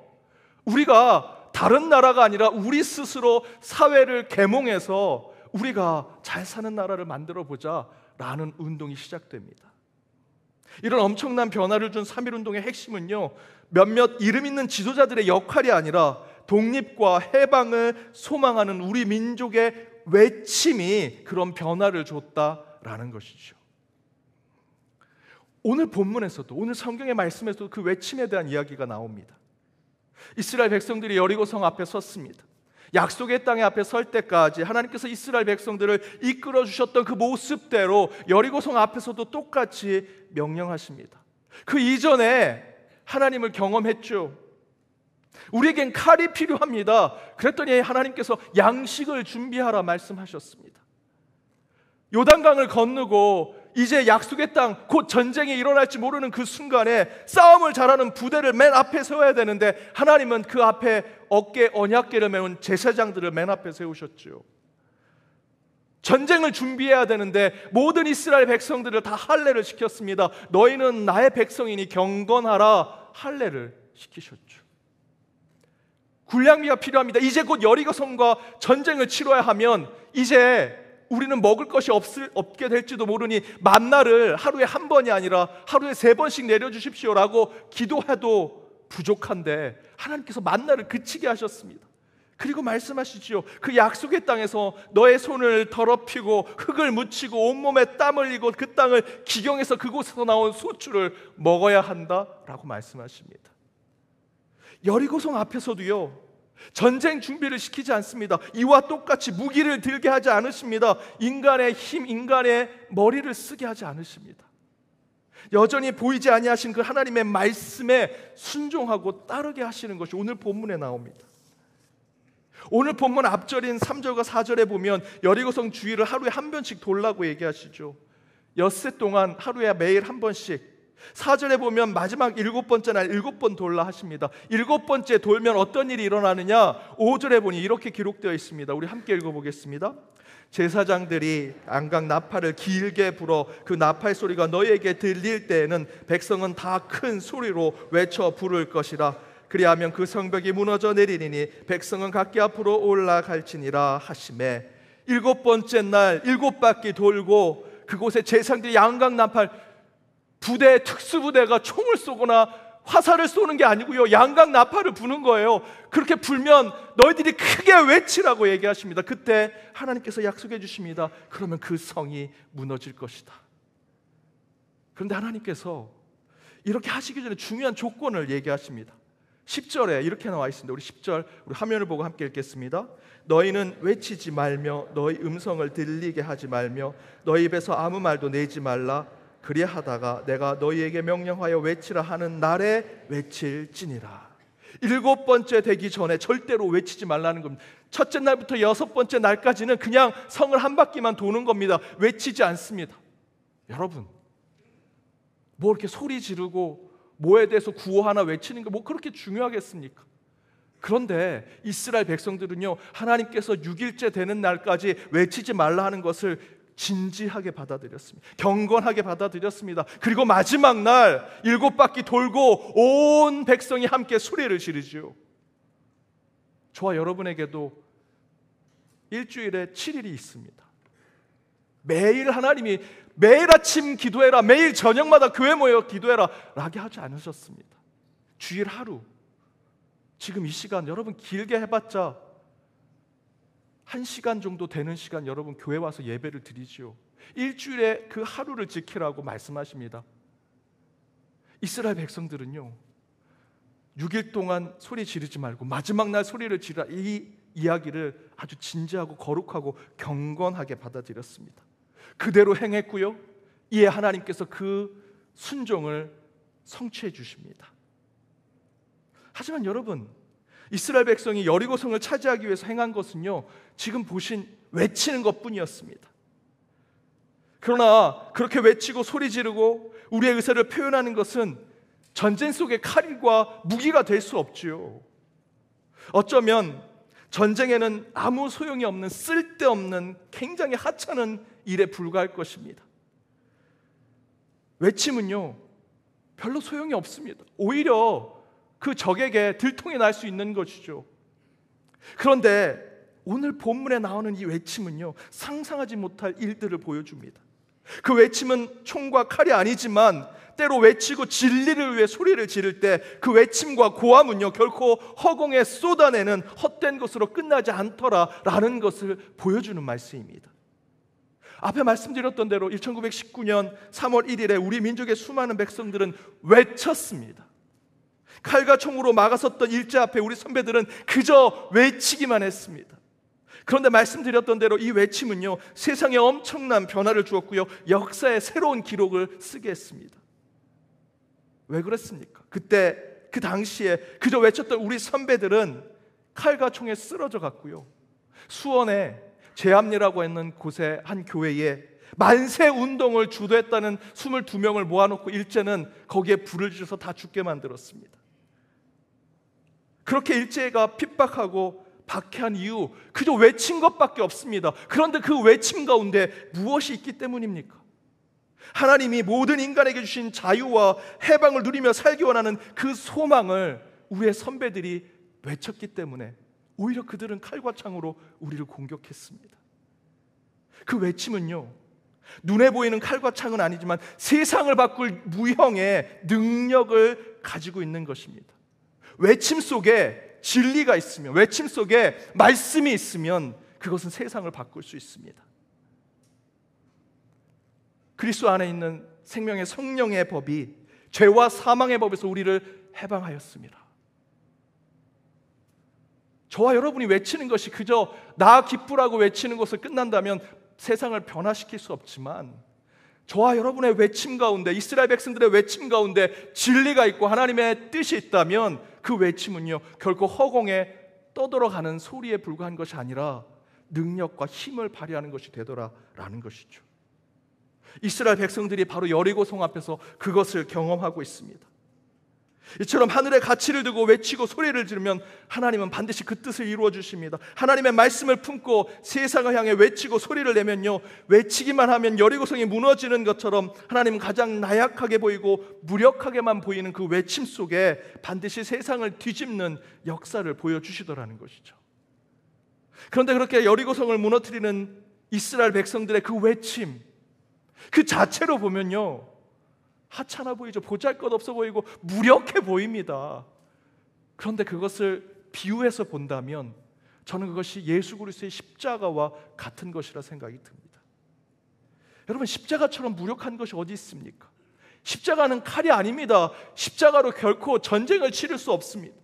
우리가 다른 나라가 아니라 우리 스스로 사회를 계몽해서 우리가 잘 사는 나라를 만들어보자 라는 운동이 시작됩니다. 이런 엄청난 변화를 준 3.1운동의 핵심은요, 몇몇 이름 있는 지도자들의 역할이 아니라 독립과 해방을 소망하는 우리 민족의 외침이 그런 변화를 줬다라는 것이죠. 오늘 본문에서도, 오늘 성경의 말씀에서도 그 외침에 대한 이야기가 나옵니다. 이스라엘 백성들이 여리고성 앞에 섰습니다. 약속의 땅의 앞에 설 때까지 하나님께서 이스라엘 백성들을 이끌어 주셨던 그 모습대로 여리고성 앞에서도 똑같이 명령하십니다. 그 이전에 하나님을 경험했죠. 우리에겐 칼이 필요합니다. 그랬더니 하나님께서 양식을 준비하라 말씀하셨습니다. 요단강을 건너고 이제 약속의 땅, 곧 전쟁이 일어날지 모르는 그 순간에 싸움을 잘하는 부대를 맨 앞에 세워야 되는데 하나님은 그 앞에 어깨 언약궤를 메운 제사장들을 맨 앞에 세우셨죠. 전쟁을 준비해야 되는데 모든 이스라엘 백성들을 다 할례를 시켰습니다. 너희는 나의 백성이니 경건하라 할례를 시키셨죠. 군량미가 필요합니다. 이제 곧 여리고성과 전쟁을 치러야 하면 이제 우리는 먹을 것이 없게 될지도 모르니 만나를 하루에 한 번이 아니라 하루에 3번씩 내려주십시오라고 기도해도 부족한데 하나님께서 만나를 그치게 하셨습니다. 그리고 말씀하시지요. 그 약속의 땅에서 너의 손을 더럽히고 흙을 묻히고 온몸에 땀 흘리고 그 땅을 기경해서 그곳에서 나온 소출을 먹어야 한다라고 말씀하십니다. 여리고성 앞에서도요, 전쟁 준비를 시키지 않습니다. 이와 똑같이 무기를 들게 하지 않으십니다. 인간의 힘, 인간의 머리를 쓰게 하지 않으십니다. 여전히 보이지 아니하신 그 하나님의 말씀에 순종하고 따르게 하시는 것이 오늘 본문에 나옵니다. 오늘 본문 앞절인 3절과 4절에 보면 여리고성 주위를 하루에 한 번씩 돌라고 얘기하시죠. 엿새 동안 하루에 매일 한 번씩. 4절에 보면 마지막 7번째 날 7번 돌라 하십니다. 7번째 돌면 어떤 일이 일어나느냐? 5절에 보니 이렇게 기록되어 있습니다. 우리 함께 읽어보겠습니다. 제사장들이 안강 나팔을 길게 불어 그 나팔 소리가 너희에게 들릴 때에는 백성은 다 큰 소리로 외쳐 부를 것이라. 그리하면 그 성벽이 무너져 내리니 백성은 각기 앞으로 올라갈지니라 하시매. 7번째 날 7바퀴 돌고 그곳에 제사장들이 양각 나팔 부대, 특수부대가 총을 쏘거나 화살을 쏘는 게 아니고요, 양각 나팔을 부는 거예요. 그렇게 불면 너희들이 크게 외치라고 얘기하십니다. 그때 하나님께서 약속해 주십니다. 그러면 그 성이 무너질 것이다. 그런데 하나님께서 이렇게 하시기 전에 중요한 조건을 얘기하십니다. 10절에 이렇게 나와 있습니다. 우리 10절 우리 화면을 보고 함께 읽겠습니다. 너희는 외치지 말며 너희 음성을 들리게 하지 말며 너희 입에서 아무 말도 내지 말라. 그리하다가 내가 너희에게 명령하여 외치라 하는 날에 외칠지니라. 7번째 되기 전에 절대로 외치지 말라는 겁니다. 첫째 날부터 6번째 날까지는 그냥 성을 한 바퀴만 도는 겁니다. 외치지 않습니다. 여러분, 뭐 이렇게 소리 지르고 뭐에 대해서 구호 하나 외치는 게 뭐 그렇게 중요하겠습니까? 그런데 이스라엘 백성들은요, 하나님께서 6일째 되는 날까지 외치지 말라 하는 것을 진지하게 받아들였습니다. 경건하게 받아들였습니다. 그리고 마지막 날 7바퀴 돌고 온 백성이 함께 소리를 지르죠. 저와 여러분에게도 일주일에 7일이 있습니다. 매일 하나님이 매일 아침 기도해라, 매일 저녁마다 교회 모여 기도해라 라게 하지 않으셨습니다. 주일 하루, 지금 이 시간 여러분 길게 해봤자 1시간 정도 되는 시간 여러분 교회 와서 예배를 드리지요. 일주일에 그 하루를 지키라고 말씀하십니다. 이스라엘 백성들은요, 6일 동안 소리 지르지 말고 마지막 날 소리를 지르라, 이 이야기를 아주 진지하고 거룩하고 경건하게 받아들였습니다. 그대로 행했고요, 이에 하나님께서 그 순종을 성취해 주십니다. 하지만 여러분, 이스라엘 백성이 여리고성을 차지하기 위해서 행한 것은요, 지금 보신 외치는 것뿐이었습니다. 그러나 그렇게 외치고 소리 지르고 우리의 의사를 표현하는 것은 전쟁 속의 칼과 무기가 될 수 없지요. 어쩌면 전쟁에는 아무 소용이 없는 쓸데없는 굉장히 하찮은 일에 불과할 것입니다. 외침은요, 별로 소용이 없습니다. 오히려 그 적에게 들통이 날 수 있는 것이죠. 그런데 오늘 본문에 나오는 이 외침은요, 상상하지 못할 일들을 보여줍니다. 그 외침은 총과 칼이 아니지만 때로 외치고 진리를 위해 소리를 지를 때 그 외침과 고함은요, 결코 허공에 쏟아내는 헛된 것으로 끝나지 않더라라는 것을 보여주는 말씀입니다. 앞에 말씀드렸던 대로 1919년 3월 1일에 우리 민족의 수많은 백성들은 외쳤습니다. 칼과 총으로 막아섰던 일제 앞에 우리 선배들은 그저 외치기만 했습니다. 그런데 말씀드렸던 대로 이 외침은요, 세상에 엄청난 변화를 주었고요, 역사의 새로운 기록을 쓰게 했습니다. 왜 그랬습니까? 그때 그 당시에 그저 외쳤던 우리 선배들은 칼과 총에 쓰러져 갔고요, 수원에 제암리라고 하는 곳의 한 교회에 만세 운동을 주도했다는 22명을 모아놓고 일제는 거기에 불을 지어서 다 죽게 만들었습니다. 그렇게 일제가 핍박하고 박해한 이유, 그저 외친 것밖에 없습니다. 그런데 그 외침 가운데 무엇이 있기 때문입니까? 하나님이 모든 인간에게 주신 자유와 해방을 누리며 살기 원하는 그 소망을 우리의 선배들이 외쳤기 때문에 오히려 그들은 칼과 창으로 우리를 공격했습니다. 그 외침은요, 눈에 보이는 칼과 창은 아니지만 세상을 바꿀 무형의 능력을 가지고 있는 것입니다. 외침 속에 진리가 있으면, 외침 속에 말씀이 있으면 그것은 세상을 바꿀 수 있습니다. 그리스도 안에 있는 생명의 성령의 법이 죄와 사망의 법에서 우리를 해방하였습니다. 저와 여러분이 외치는 것이 그저 나 기쁘라고 외치는 것을 끝난다면 세상을 변화시킬 수 없지만 저와 여러분의 외침 가운데, 이스라엘 백성들의 외침 가운데 진리가 있고 하나님의 뜻이 있다면 그 외침은요 결코 허공에 떠들어가는 소리에 불과한 것이 아니라 능력과 힘을 발휘하는 것이 되더라라는 것이죠. 이스라엘 백성들이 바로 여리고성 앞에서 그것을 경험하고 있습니다. 이처럼 하늘의 가치를 두고 외치고 소리를 지르면 하나님은 반드시 그 뜻을 이루어 주십니다. 하나님의 말씀을 품고 세상을 향해 외치고 소리를 내면요, 외치기만 하면 여리고성이 무너지는 것처럼 하나님은 가장 나약하게 보이고 무력하게만 보이는 그 외침 속에 반드시 세상을 뒤집는 역사를 보여주시더라는 것이죠. 그런데 그렇게 여리고성을 무너뜨리는 이스라엘 백성들의 그 외침, 그 자체로 보면요 하찮아 보이죠. 보잘것없어 보이고 무력해 보입니다. 그런데 그것을 비유해서 본다면 저는 그것이 예수 그리스도의 십자가와 같은 것이라 생각이 듭니다. 여러분, 십자가처럼 무력한 것이 어디 있습니까? 십자가는 칼이 아닙니다. 십자가로 결코 전쟁을 치를 수 없습니다.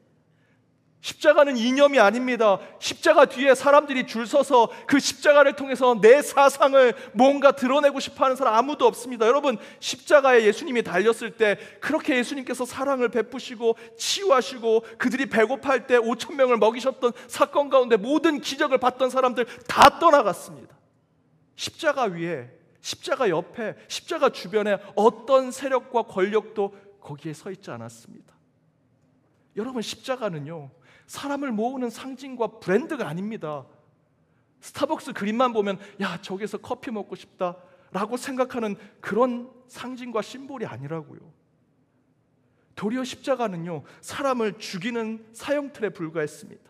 십자가는 이념이 아닙니다. 십자가 뒤에 사람들이 줄 서서 그 십자가를 통해서 내 사상을 뭔가 드러내고 싶어하는 사람 아무도 없습니다. 여러분, 십자가에 예수님이 달렸을 때 그렇게 예수님께서 사랑을 베푸시고 치유하시고 그들이 배고파할 때 5,000명을 먹이셨던 사건 가운데 모든 기적을 봤던 사람들 다 떠나갔습니다. 십자가 위에, 십자가 옆에, 십자가 주변에 어떤 세력과 권력도 거기에 서 있지 않았습니다. 여러분, 십자가는요 사람을 모으는 상징과 브랜드가 아닙니다. 스타벅스 그림만 보면 야, 저기서 커피 먹고 싶다 라고 생각하는 그런 상징과 심볼이 아니라고요. 도리어 십자가는요 사람을 죽이는 사형틀에 불과했습니다.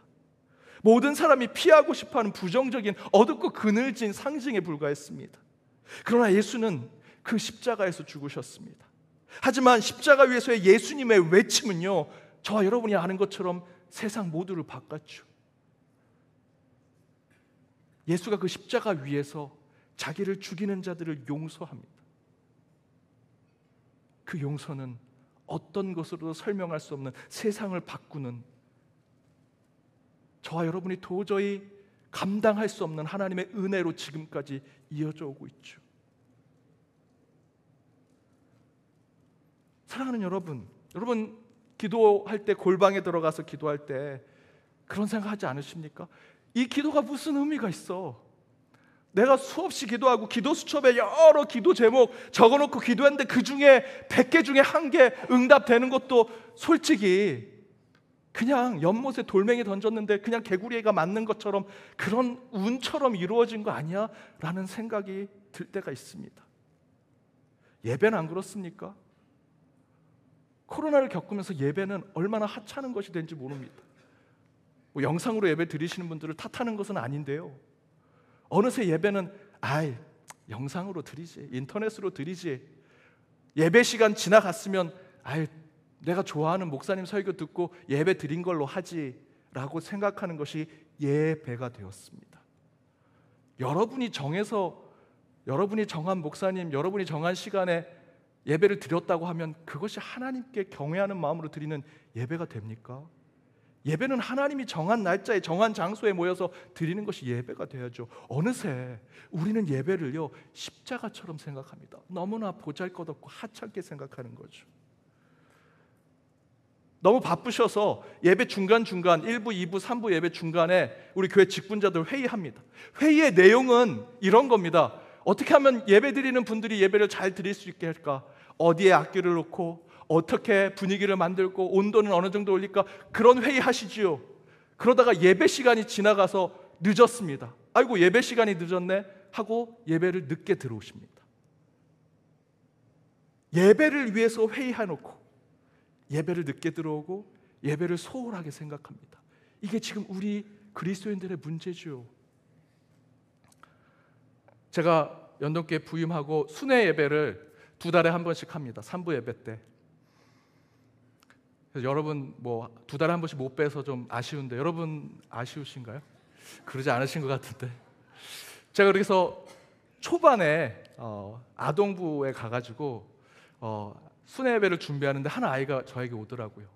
모든 사람이 피하고 싶어하는 부정적인 어둡고 그늘진 상징에 불과했습니다. 그러나 예수는 그 십자가에서 죽으셨습니다. 하지만 십자가 위에서의 예수님의 외침은요 저와 여러분이 아는 것처럼 세상 모두를 바꿨죠. 예수가 그 십자가 위에서 자기를 죽이는 자들을 용서합니다. 그 용서는 어떤 것으로도 설명할 수 없는 세상을 바꾸는, 저와 여러분이 도저히 감당할 수 없는 하나님의 은혜로 지금까지 이어져 오고 있죠. 사랑하는 여러분, 기도할 때, 골방에 들어가서 기도할 때 그런 생각 하지 않으십니까? 이 기도가 무슨 의미가 있어? 내가 수없이 기도하고 기도 수첩에 여러 기도 제목 적어놓고 기도했는데 그 중에 100개 중에 1개 응답되는 것도 솔직히 그냥 연못에 돌멩이 던졌는데 그냥 개구리가 맞는 것처럼 그런 운처럼 이루어진 거 아니야? 라는 생각이 들 때가 있습니다. 예배는 안 그렇습니까? 코로나를 겪으면서 예배는 얼마나 하찮은 것이 된지 모릅니다. 뭐 영상으로 예배 드리시는 분들을 탓하는 것은 아닌데요, 어느새 예배는 영상으로 드리지, 인터넷으로 드리지, 예배 시간 지나갔으면 내가 좋아하는 목사님 설교 듣고 예배 드린 걸로 하지 라고 생각하는 것이 예배가 되었습니다. 여러분이 정한 목사님, 여러분이 정한 시간에 예배를 드렸다고 하면 그것이 하나님께 경외하는 마음으로 드리는 예배가 됩니까? 예배는 하나님이 정한 날짜에 정한 장소에 모여서 드리는 것이 예배가 돼야죠. 어느새 우리는 예배를요 십자가처럼 생각합니다. 너무나 보잘것없고 하찮게 생각하는 거죠. 너무 바쁘셔서 예배 중간중간 1부, 2부, 3부 예배 중간에 우리 교회 직분자들 회의합니다. 회의의 내용은 이런 겁니다. 어떻게 하면 예배 드리는 분들이 예배를 잘 드릴 수 있게 할까? 어디에 악기를 놓고 어떻게 분위기를 만들고 온도는 어느 정도 올릴까? 그런 회의 하시지요. 그러다가 예배 시간이 지나가서 늦었습니다. 아이고, 예배 시간이 늦었네 하고 예배를 늦게 들어오십니다. 예배를 위해서 회의해놓고 예배를 늦게 들어오고 예배를 소홀하게 생각합니다. 이게 지금 우리 그리스도인들의 문제죠. 제가 연동교회 부임하고 순회 예배를 2달에 한 번씩 합니다. 3부 예배 때. 그래서 여러분 2달에 한 번씩 못 빼서 좀 아쉬운데, 여러분 아쉬우신가요? 그러지 않으신 것 같은데. 제가 그래서 초반에 아동부에 가가지고 순회 예배를 준비하는데 한 아이가 저에게 오더라고요.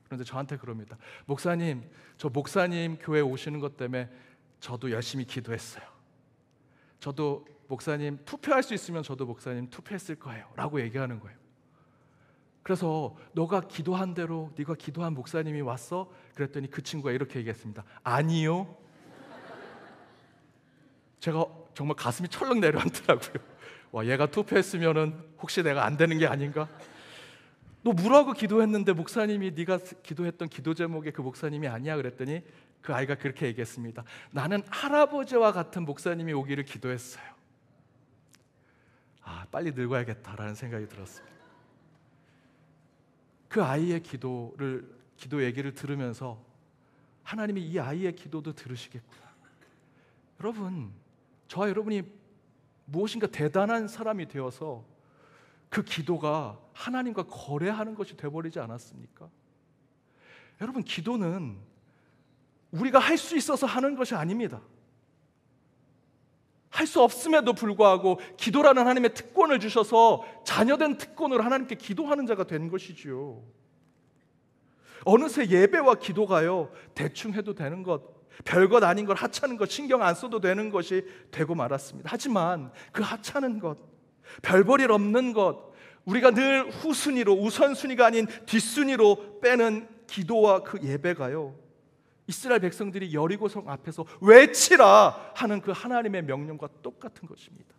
그런데 저한테 그럽니다. 목사님, 저 목사님 교회 오시는 것 때문에 저도 열심히 기도했어요. 저도 목사님 투표할 수 있으면 저도 목사님 투표했을 거예요 라고 얘기하는 거예요. 그래서 너가 기도한 대로 네가 기도한 목사님이 왔어? 그랬더니 그 친구가 이렇게 얘기했습니다. 아니요. 제가 정말 가슴이 철렁 내려앉더라고요. 와, 얘가 투표했으면은 혹시 내가 안 되는 게 아닌가? 너 뭐라고 기도했는데 목사님이 네가 기도했던 기도 제목이 그 목사님이 아니야? 그랬더니 그 아이가 그렇게 얘기했습니다. 나는 할아버지와 같은 목사님이 오기를 기도했어요. 아, 빨리 늙어야겠다라는 생각이 들었습니다. 그 아이의 기도 얘기를 들으면서 하나님이 이 아이의 기도도 들으시겠구나. 여러분, 저와 여러분이 무엇인가 대단한 사람이 되어서 그 기도가 하나님과 거래하는 것이 되어버리지 않았습니까? 여러분, 기도는 우리가 할 수 있어서 하는 것이 아닙니다. 할 수 없음에도 불구하고 기도라는 하나님의 특권을 주셔서 자녀된 특권으로 하나님께 기도하는 자가 된 것이지요. 어느새 예배와 기도가요, 대충 해도 되는 것, 별것 아닌 걸 하찮은 것, 신경 안 써도 되는 것이 되고 말았습니다. 하지만 그 하찮은 것, 별볼일 없는 것, 우리가 늘 후순위로, 우선순위가 아닌 뒷순위로 빼는 기도와 그 예배가요, 이스라엘 백성들이 여리고성 앞에서 외치라 하는 그 하나님의 명령과 똑같은 것입니다.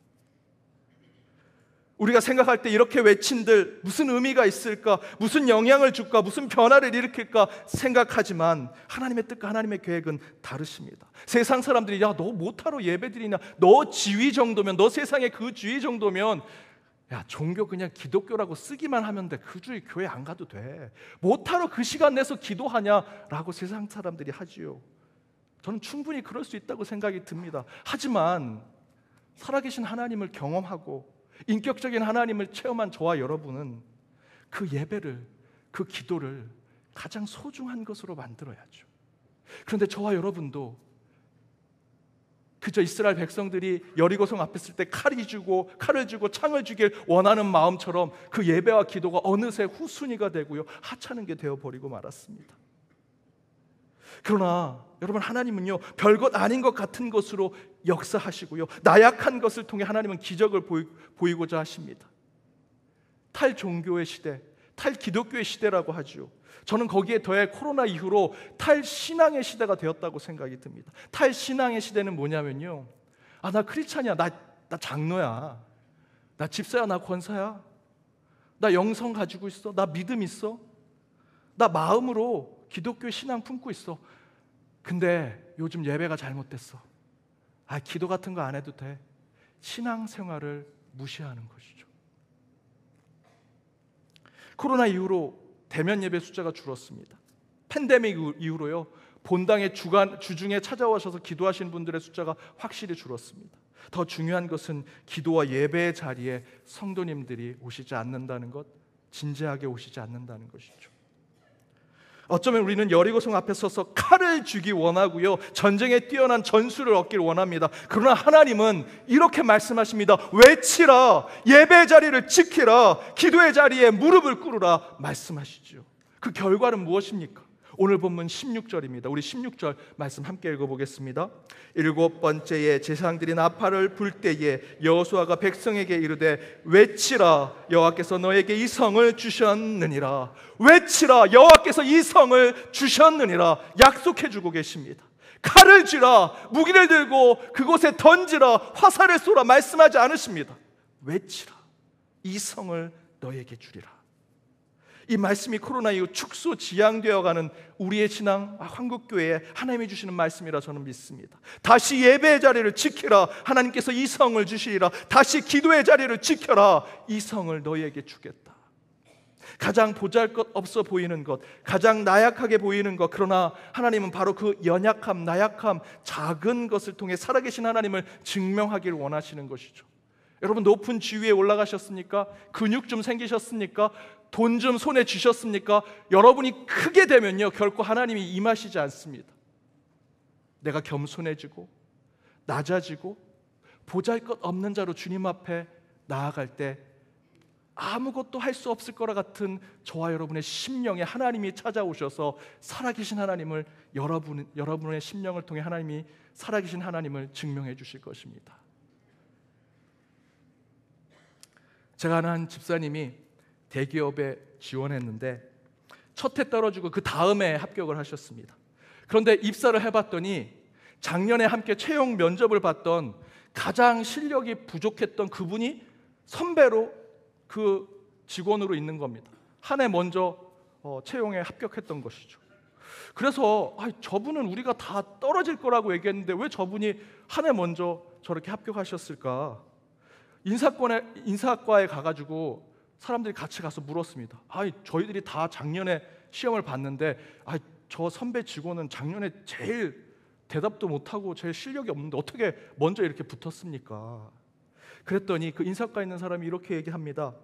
우리가 생각할 때 이렇게 외친들 무슨 의미가 있을까? 무슨 영향을 줄까? 무슨 변화를 일으킬까? 생각하지만 하나님의 뜻과 하나님의 계획은 다르십니다. 세상 사람들이 야, 너 못하러 예배드리냐? 너 지위 정도면, 너 세상의 그 지위 정도면 야, 종교 그냥 기독교라고 쓰기만 하면 돼. 그 주의 교회 안 가도 돼. 못하러 그 시간 내서 기도하냐라고 세상 사람들이 하지요. 저는 충분히 그럴 수 있다고 생각이 듭니다. 하지만 살아계신 하나님을 경험하고 인격적인 하나님을 체험한 저와 여러분은 그 예배를, 그 기도를 가장 소중한 것으로 만들어야죠. 그런데 저와 여러분도 그저 이스라엘 백성들이 여리고성 앞에 있을 때 칼을 주고 창을 주길 원하는 마음처럼 그 예배와 기도가 어느새 후순위가 되고요, 하찮은 게 되어버리고 말았습니다. 그러나 여러분, 하나님은요, 별것 아닌 것 같은 것으로 역사하시고요, 나약한 것을 통해 하나님은 기적을 보이고자 하십니다. 탈종교의 시대, 탈기독교의 시대라고 하죠. 저는 거기에 더해 코로나 이후로 탈신앙의 시대가 되었다고 생각이 듭니다. 탈신앙의 시대는 뭐냐면요, 아, 나 크리스찬이야, 나 장로야, 나 집사야, 나 권사야, 나 영성 가지고 있어, 나 믿음 있어, 나 마음으로 기독교의 신앙 품고 있어. 근데 요즘 예배가 잘못됐어. 아, 기도 같은 거 안 해도 돼. 신앙생활을 무시하는 것이죠. 코로나 이후로 대면 예배 숫자가 줄었습니다. 팬데믹 이후로요, 본당의 주중에 찾아오셔서 기도하시는 분들의 숫자가 확실히 줄었습니다. 더 중요한 것은 기도와 예배의 자리에 성도님들이 오시지 않는다는 것, 진지하게 오시지 않는다는 것이죠. 어쩌면 우리는 여리고성 앞에 서서 칼을 쥐기 원하고요, 전쟁에 뛰어난 전술을 얻기를 원합니다. 그러나 하나님은 이렇게 말씀하십니다. 외치라, 예배 자리를 지키라, 기도의 자리에 무릎을 꿇으라 말씀하시죠. 그 결과는 무엇입니까? 오늘 본문 16절입니다. 우리 16절 말씀 함께 읽어보겠습니다. 7번째에 제사장들이 나팔을 불 때에 여호수아가 백성에게 이르되 외치라, 여호와께서 너에게 이 성을 주셨느니라. 외치라, 여호와께서 이 성을 주셨느니라 약속해주고 계십니다. 칼을 쥐라, 무기를 들고 그곳에 던지라, 화살을 쏘라 말씀하지 않으십니다. 외치라, 이 성을 너에게 주리라. 이 말씀이 코로나 이후 축소지양되어가는 우리의 신앙, 한국교회에 하나님이 주시는 말씀이라 저는 믿습니다. 다시 예배의 자리를 지키라, 하나님께서 이 성을 주시리라. 다시 기도의 자리를 지켜라, 이 성을 너희에게 주겠다. 가장 보잘것없어 보이는 것, 가장 나약하게 보이는 것, 그러나 하나님은 바로 그 연약함, 나약함, 작은 것을 통해 살아계신 하나님을 증명하기를 원하시는 것이죠. 여러분, 높은 지위에 올라가셨습니까? 근육 좀 생기셨습니까? 돈 좀 손에 쥐셨습니까? 여러분이 크게 되면요, 결코 하나님이 임하시지 않습니다. 내가 겸손해지고 낮아지고 보잘것없는 자로 주님 앞에 나아갈 때 아무것도 할 수 없을 거라 같은 저와 여러분의 심령에 하나님이 찾아오셔서 살아계신 하나님을, 여러분의 심령을 통해 하나님이 살아계신 하나님을 증명해 주실 것입니다. 제가 아는 한 집사님이 대기업에 지원했는데 첫 해 떨어지고 그 다음에 합격을 하셨습니다. 그런데 입사를 해봤더니 작년에 함께 채용 면접을 봤던 가장 실력이 부족했던 그분이 선배로 그 직원으로 있는 겁니다. 한 해 먼저 채용에 합격했던 것이죠. 그래서 저분은 우리가 다 떨어질 거라고 얘기했는데 왜 저분이 한 해 먼저 저렇게 합격하셨을까? 인사과에 가가지고 사람들이 같이 가서 물었습니다. 저희들이 다 작년에 시험을 봤는데 저 선배 직원은 작년에 제일 대답도 못하고 제일 실력이 없는데 어떻게 먼저 이렇게 붙었습니까? 그랬더니 그 인사과에 있는 사람이 이렇게 얘기합니다.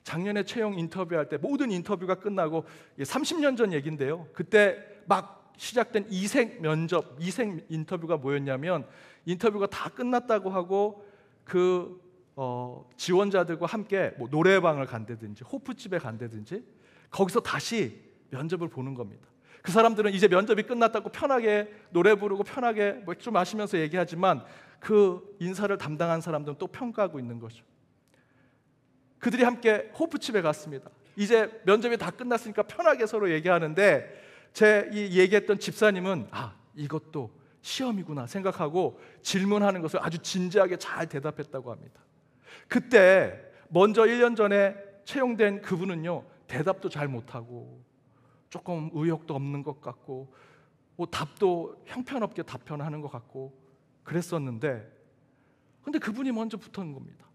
작년에 채용 인터뷰할 때 모든 인터뷰가 끝나고 30년 전 얘기인데요. 그때 막 시작된 이색 면접, 이색 인터뷰가 뭐였냐면 인터뷰가 다 끝났다고 하고 그 지원자들과 함께 뭐 노래방을 간다든지 호프집에 간다든지 거기서 다시 면접을 보는 겁니다. 그 사람들은 이제 면접이 끝났다고 편하게 노래 부르고 편하게 맥주 마시면서 얘기하지만 그 인사를 담당한 사람들은 또 평가하고 있는 거죠. 그들이 함께 호프집에 갔습니다. 이제 면접이 다 끝났으니까 편하게 서로 얘기하는데 제 이 얘기했던 집사님은 이것도 시험이구나 생각하고 질문하는 것을 아주 진지하게 잘 대답했다고 합니다. 그때 먼저 1년 전에 채용된 그분은요, 대답도 잘 못하고 조금 의욕도 없는 것 같고 뭐 답도 형편없게 답변하는 것 같고 그랬었는데 근데 그분이 먼저 붙은 겁니다.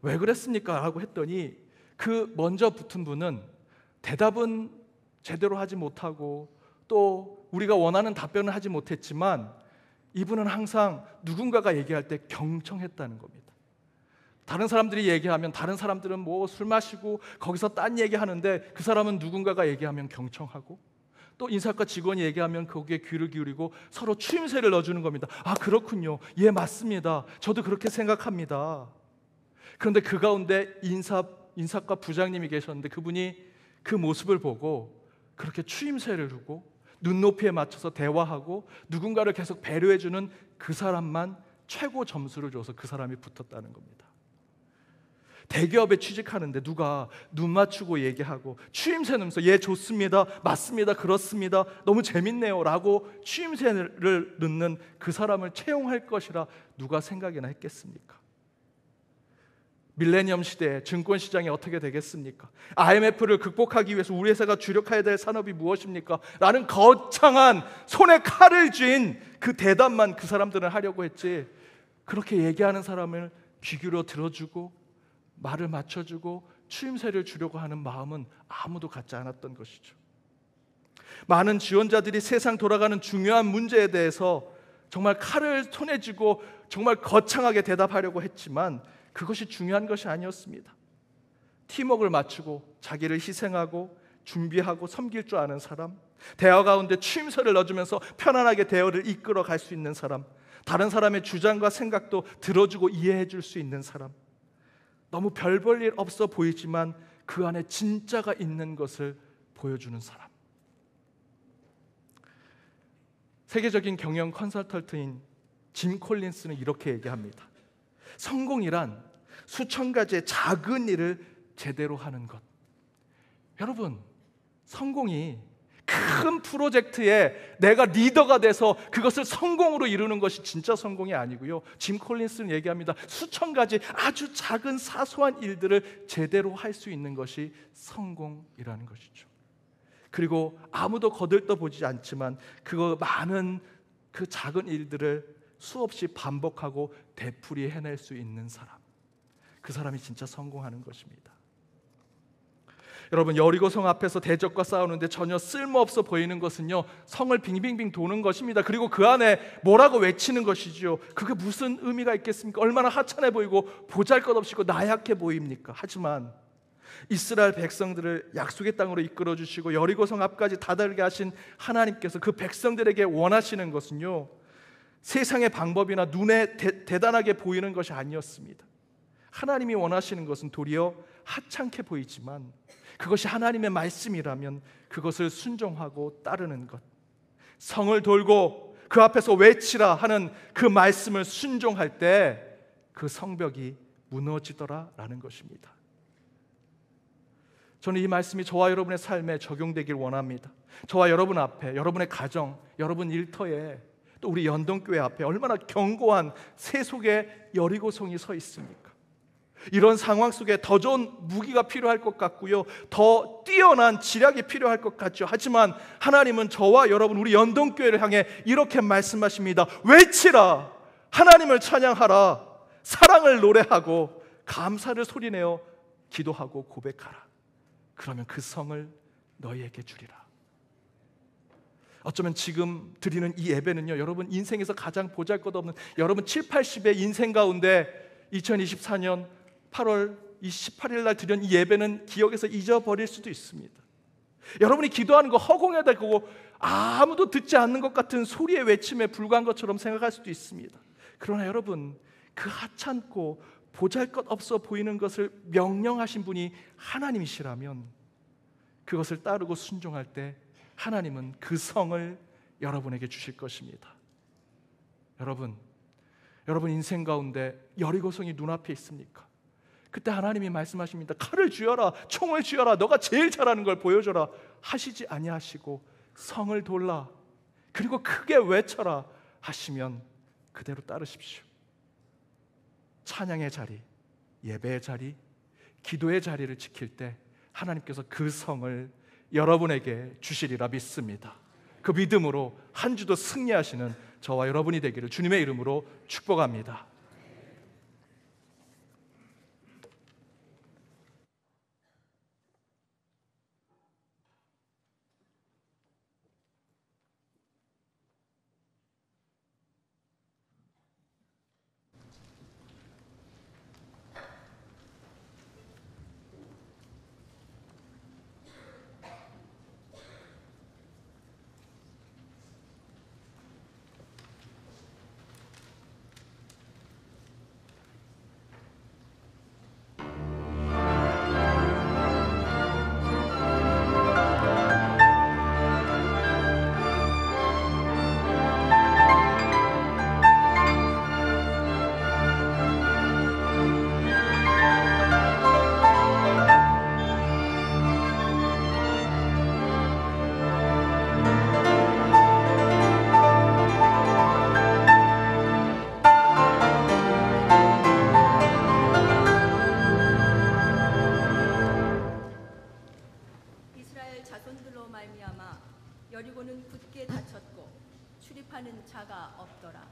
왜 그랬습니까? 라고 했더니 그 먼저 붙은 분은 대답은 제대로 하지 못하고 또 우리가 원하는 답변을 하지 못했지만 이분은 항상 누군가가 얘기할 때 경청했다는 겁니다. 다른 사람들이 얘기하면 다른 사람들은 뭐 술 마시고 거기서 딴 얘기하는데 그 사람은 누군가가 얘기하면 경청하고 또 인사과 직원이 얘기하면 거기에 귀를 기울이고 서로 추임새를 넣어주는 겁니다. 그렇군요. 예, 맞습니다. 저도 그렇게 생각합니다. 그런데 그 가운데 인사과 부장님이 계셨는데 그분이 그 모습을 보고 그렇게 추임새를 주고 눈높이에 맞춰서 대화하고 누군가를 계속 배려해주는 그 사람만 최고 점수를 줘서 그 사람이 붙었다는 겁니다. 대기업에 취직하는데 누가 눈 맞추고 얘기하고 추임새 넣으면서 예, 좋습니다, 맞습니다, 그렇습니다, 너무 재밌네요 라고 추임새를 넣는 그 사람을 채용할 것이라 누가 생각이나 했겠습니까? 밀레니엄 시대에 증권시장이 어떻게 되겠습니까? IMF를 극복하기 위해서 우리 회사가 주력해야 될 산업이 무엇입니까? 라는 거창한 손에 칼을 쥔 그 대답만 그 사람들은 하려고 했지 그렇게 얘기하는 사람을 귀 기울여 들어주고 말을 맞춰주고 추임새를 주려고 하는 마음은 아무도 갖지 않았던 것이죠. 많은 지원자들이 세상 돌아가는 중요한 문제에 대해서 정말 칼을 손에 쥐고 정말 거창하게 대답하려고 했지만 그것이 중요한 것이 아니었습니다. 팀워크를 맞추고 자기를 희생하고 준비하고 섬길 줄 아는 사람, 대화 가운데 추임새를 넣어주면서 편안하게 대화를 이끌어 갈 수 있는 사람, 다른 사람의 주장과 생각도 들어주고 이해해 줄 수 있는 사람, 너무 별 볼 일 없어 보이지만 그 안에 진짜가 있는 것을 보여주는 사람. 세계적인 경영 컨설턴트인 짐 콜린스는 이렇게 얘기합니다. 성공이란 수천 가지의 작은 일을 제대로 하는 것. 여러분, 성공이 큰 프로젝트에 내가 리더가 돼서 그것을 성공으로 이루는 것이 진짜 성공이 아니고요. 짐 콜린스는 얘기합니다. 수천 가지 아주 작은 사소한 일들을 제대로 할 수 있는 것이 성공이라는 것이죠. 그리고 아무도 거들떠보지 않지만 그거 많은 그 작은 일들을 수없이 반복하고 되풀이 해낼 수 있는 사람, 그 사람이 진짜 성공하는 것입니다. 여러분, 여리고성 앞에서 대적과 싸우는데 전혀 쓸모없어 보이는 것은요, 성을 빙빙빙 도는 것입니다. 그리고 그 안에 뭐라고 외치는 것이죠. 그게 무슨 의미가 있겠습니까? 얼마나 하찮아 보이고 보잘것없이고 나약해 보입니까? 하지만 이스라엘 백성들을 약속의 땅으로 이끌어 주시고 여리고성 앞까지 다다르게 하신 하나님께서 그 백성들에게 원하시는 것은요, 세상의 방법이나 눈에 대단하게 보이는 것이 아니었습니다. 하나님이 원하시는 것은 도리어 하찮게 보이지만 그것이 하나님의 말씀이라면 그것을 순종하고 따르는 것, 성을 돌고 그 앞에서 외치라 하는 그 말씀을 순종할 때 그 성벽이 무너지더라라는 것입니다. 저는 이 말씀이 저와 여러분의 삶에 적용되길 원합니다. 저와 여러분 앞에, 여러분의 가정, 여러분 일터에, 또 우리 연동교회 앞에 얼마나 견고한 세속의 여리고성이 서 있습니까? 이런 상황 속에 더 좋은 무기가 필요할 것 같고요, 더 뛰어난 지략이 필요할 것 같죠. 하지만 하나님은 저와 여러분, 우리 연동교회를 향해 이렇게 말씀하십니다. 외치라, 하나님을 찬양하라, 사랑을 노래하고 감사를 소리내어 기도하고 고백하라. 그러면 그 성을 너희에게 주리라. 어쩌면 지금 드리는 이 예배는요, 여러분 인생에서 가장 보잘것없는, 여러분 7, 80의 인생 가운데 2024년 8월 28일 날 드린 이 예배는 기억에서 잊어버릴 수도 있습니다. 여러분이 기도하는 거 허공에다 그고 아무도 듣지 않는 것 같은 소리의 외침에 불과한 것처럼 생각할 수도 있습니다. 그러나 여러분, 그 하찮고 보잘것없어 보이는 것을 명령하신 분이 하나님이시라면 그것을 따르고 순종할 때 하나님은 그 성을 여러분에게 주실 것입니다. 여러분 인생 가운데 여리고성이 눈앞에 있습니까? 그때 하나님이 말씀하십니다. 칼을 쥐어라, 총을 쥐어라, 너가 제일 잘하는 걸 보여줘라 하시지 아니하시고 성을 돌라, 그리고 크게 외쳐라 하시면 그대로 따르십시오. 찬양의 자리, 예배의 자리, 기도의 자리를 지킬 때 하나님께서 그 성을 여러분에게 주시리라 믿습니다. 그 믿음으로 한 주도 승리하시는 저와 여러분이 되기를 주님의 이름으로 축복합니다. 여리고는 굳게 닫혔고 출입하는 자가 없더라.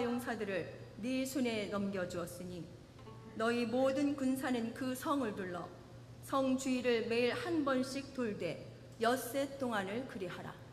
여호와 용사들을 네 손에 넘겨주었으니 너희 모든 군사는 그 성을 둘러 성 주위를 매일 한 번씩 돌되 엿새 동안을 그리하라.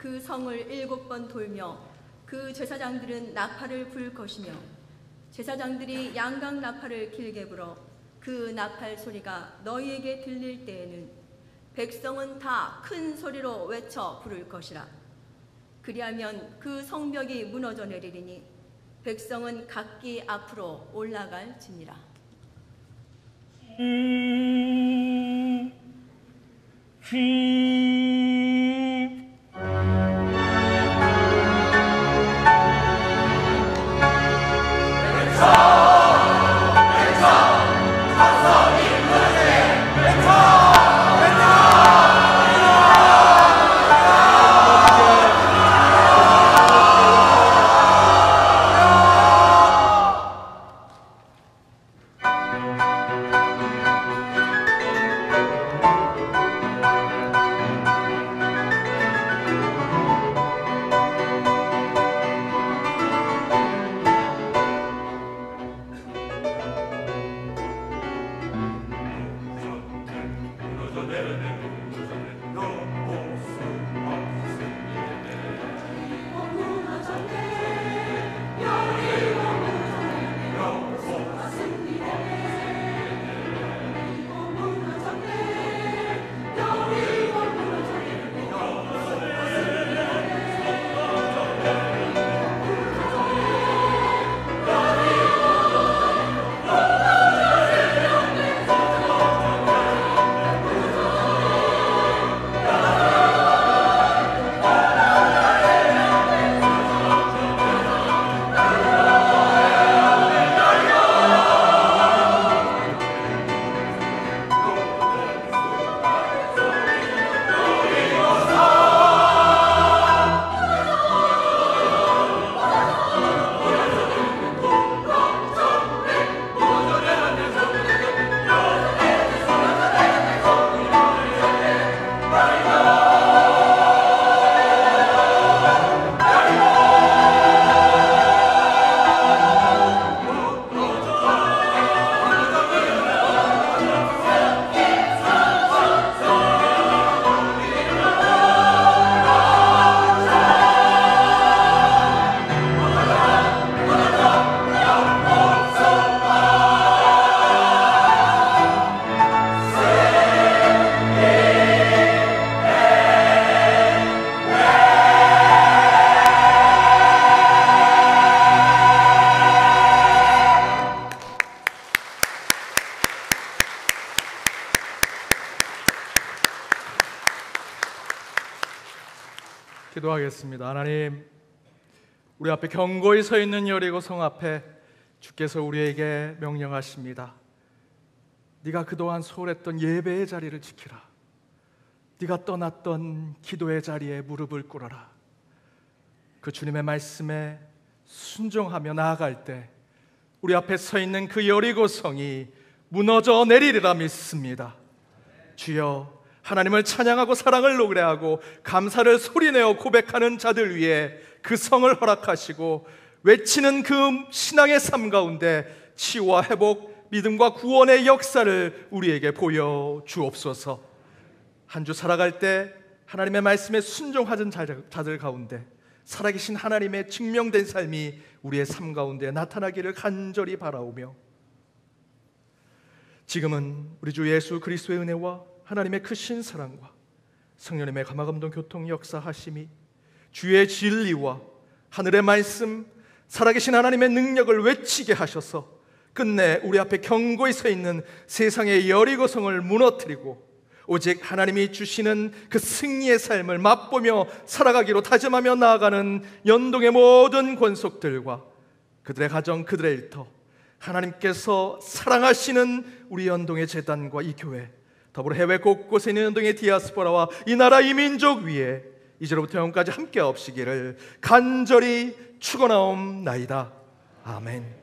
그 성을 7번 돌며 그 제사장들은 나팔을 불 것이며 제사장들이 양각 나팔을 길게 불어 그 나팔 소리가 너희에게 들릴 때에는 백성은 다 큰 소리로 외쳐 부를 것이라. 그리하면 그 성벽이 무너져 내리리니 백성은 각기 앞으로 올라갈지니라. 기도하겠습니다. 하나님, 우리 앞에 견고히 서 있는 여리고 성 앞에 주께서 우리에게 명령하십니다. 네가 그동안 소홀했던 예배의 자리를 지키라. 네가 떠났던 기도의 자리에 무릎을 꿇어라. 그 주님의 말씀에 순종하며 나아갈 때 우리 앞에 서 있는 그 여리고성이 무너져 내리리라 믿습니다. 주여, 하나님을 찬양하고 사랑을 노래하고 감사를 소리내어 고백하는 자들 위해 그 성을 허락하시고 외치는 그 신앙의 삶 가운데 치유와 회복, 믿음과 구원의 역사를 우리에게 보여주옵소서. 한 주 살아갈 때 하나님의 말씀에 순종하는 자들 가운데 살아계신 하나님의 증명된 삶이 우리의 삶 가운데 나타나기를 간절히 바라오며, 지금은 우리 주 예수 그리스도의 은혜와 하나님의 크신 사랑과 성령님의 감화감동 교통 역사하심이 주의 진리와 하늘의 말씀, 살아계신 하나님의 능력을 외치게 하셔서 끝내 우리 앞에 견고히 서 있는 세상의 여리고성을 무너뜨리고 오직 하나님이 주시는 그 승리의 삶을 맛보며 살아가기로 다짐하며 나아가는 연동의 모든 권속들과 그들의 가정, 그들의 일터, 하나님께서 사랑하시는 우리 연동의 재단과 이 교회, 더불어 해외 곳곳에 있는 연동의 디아스포라와 이 나라 이 민족 위에 이제로부터 영원까지 함께 없시기를 간절히 축원하옵나이다. 아멘.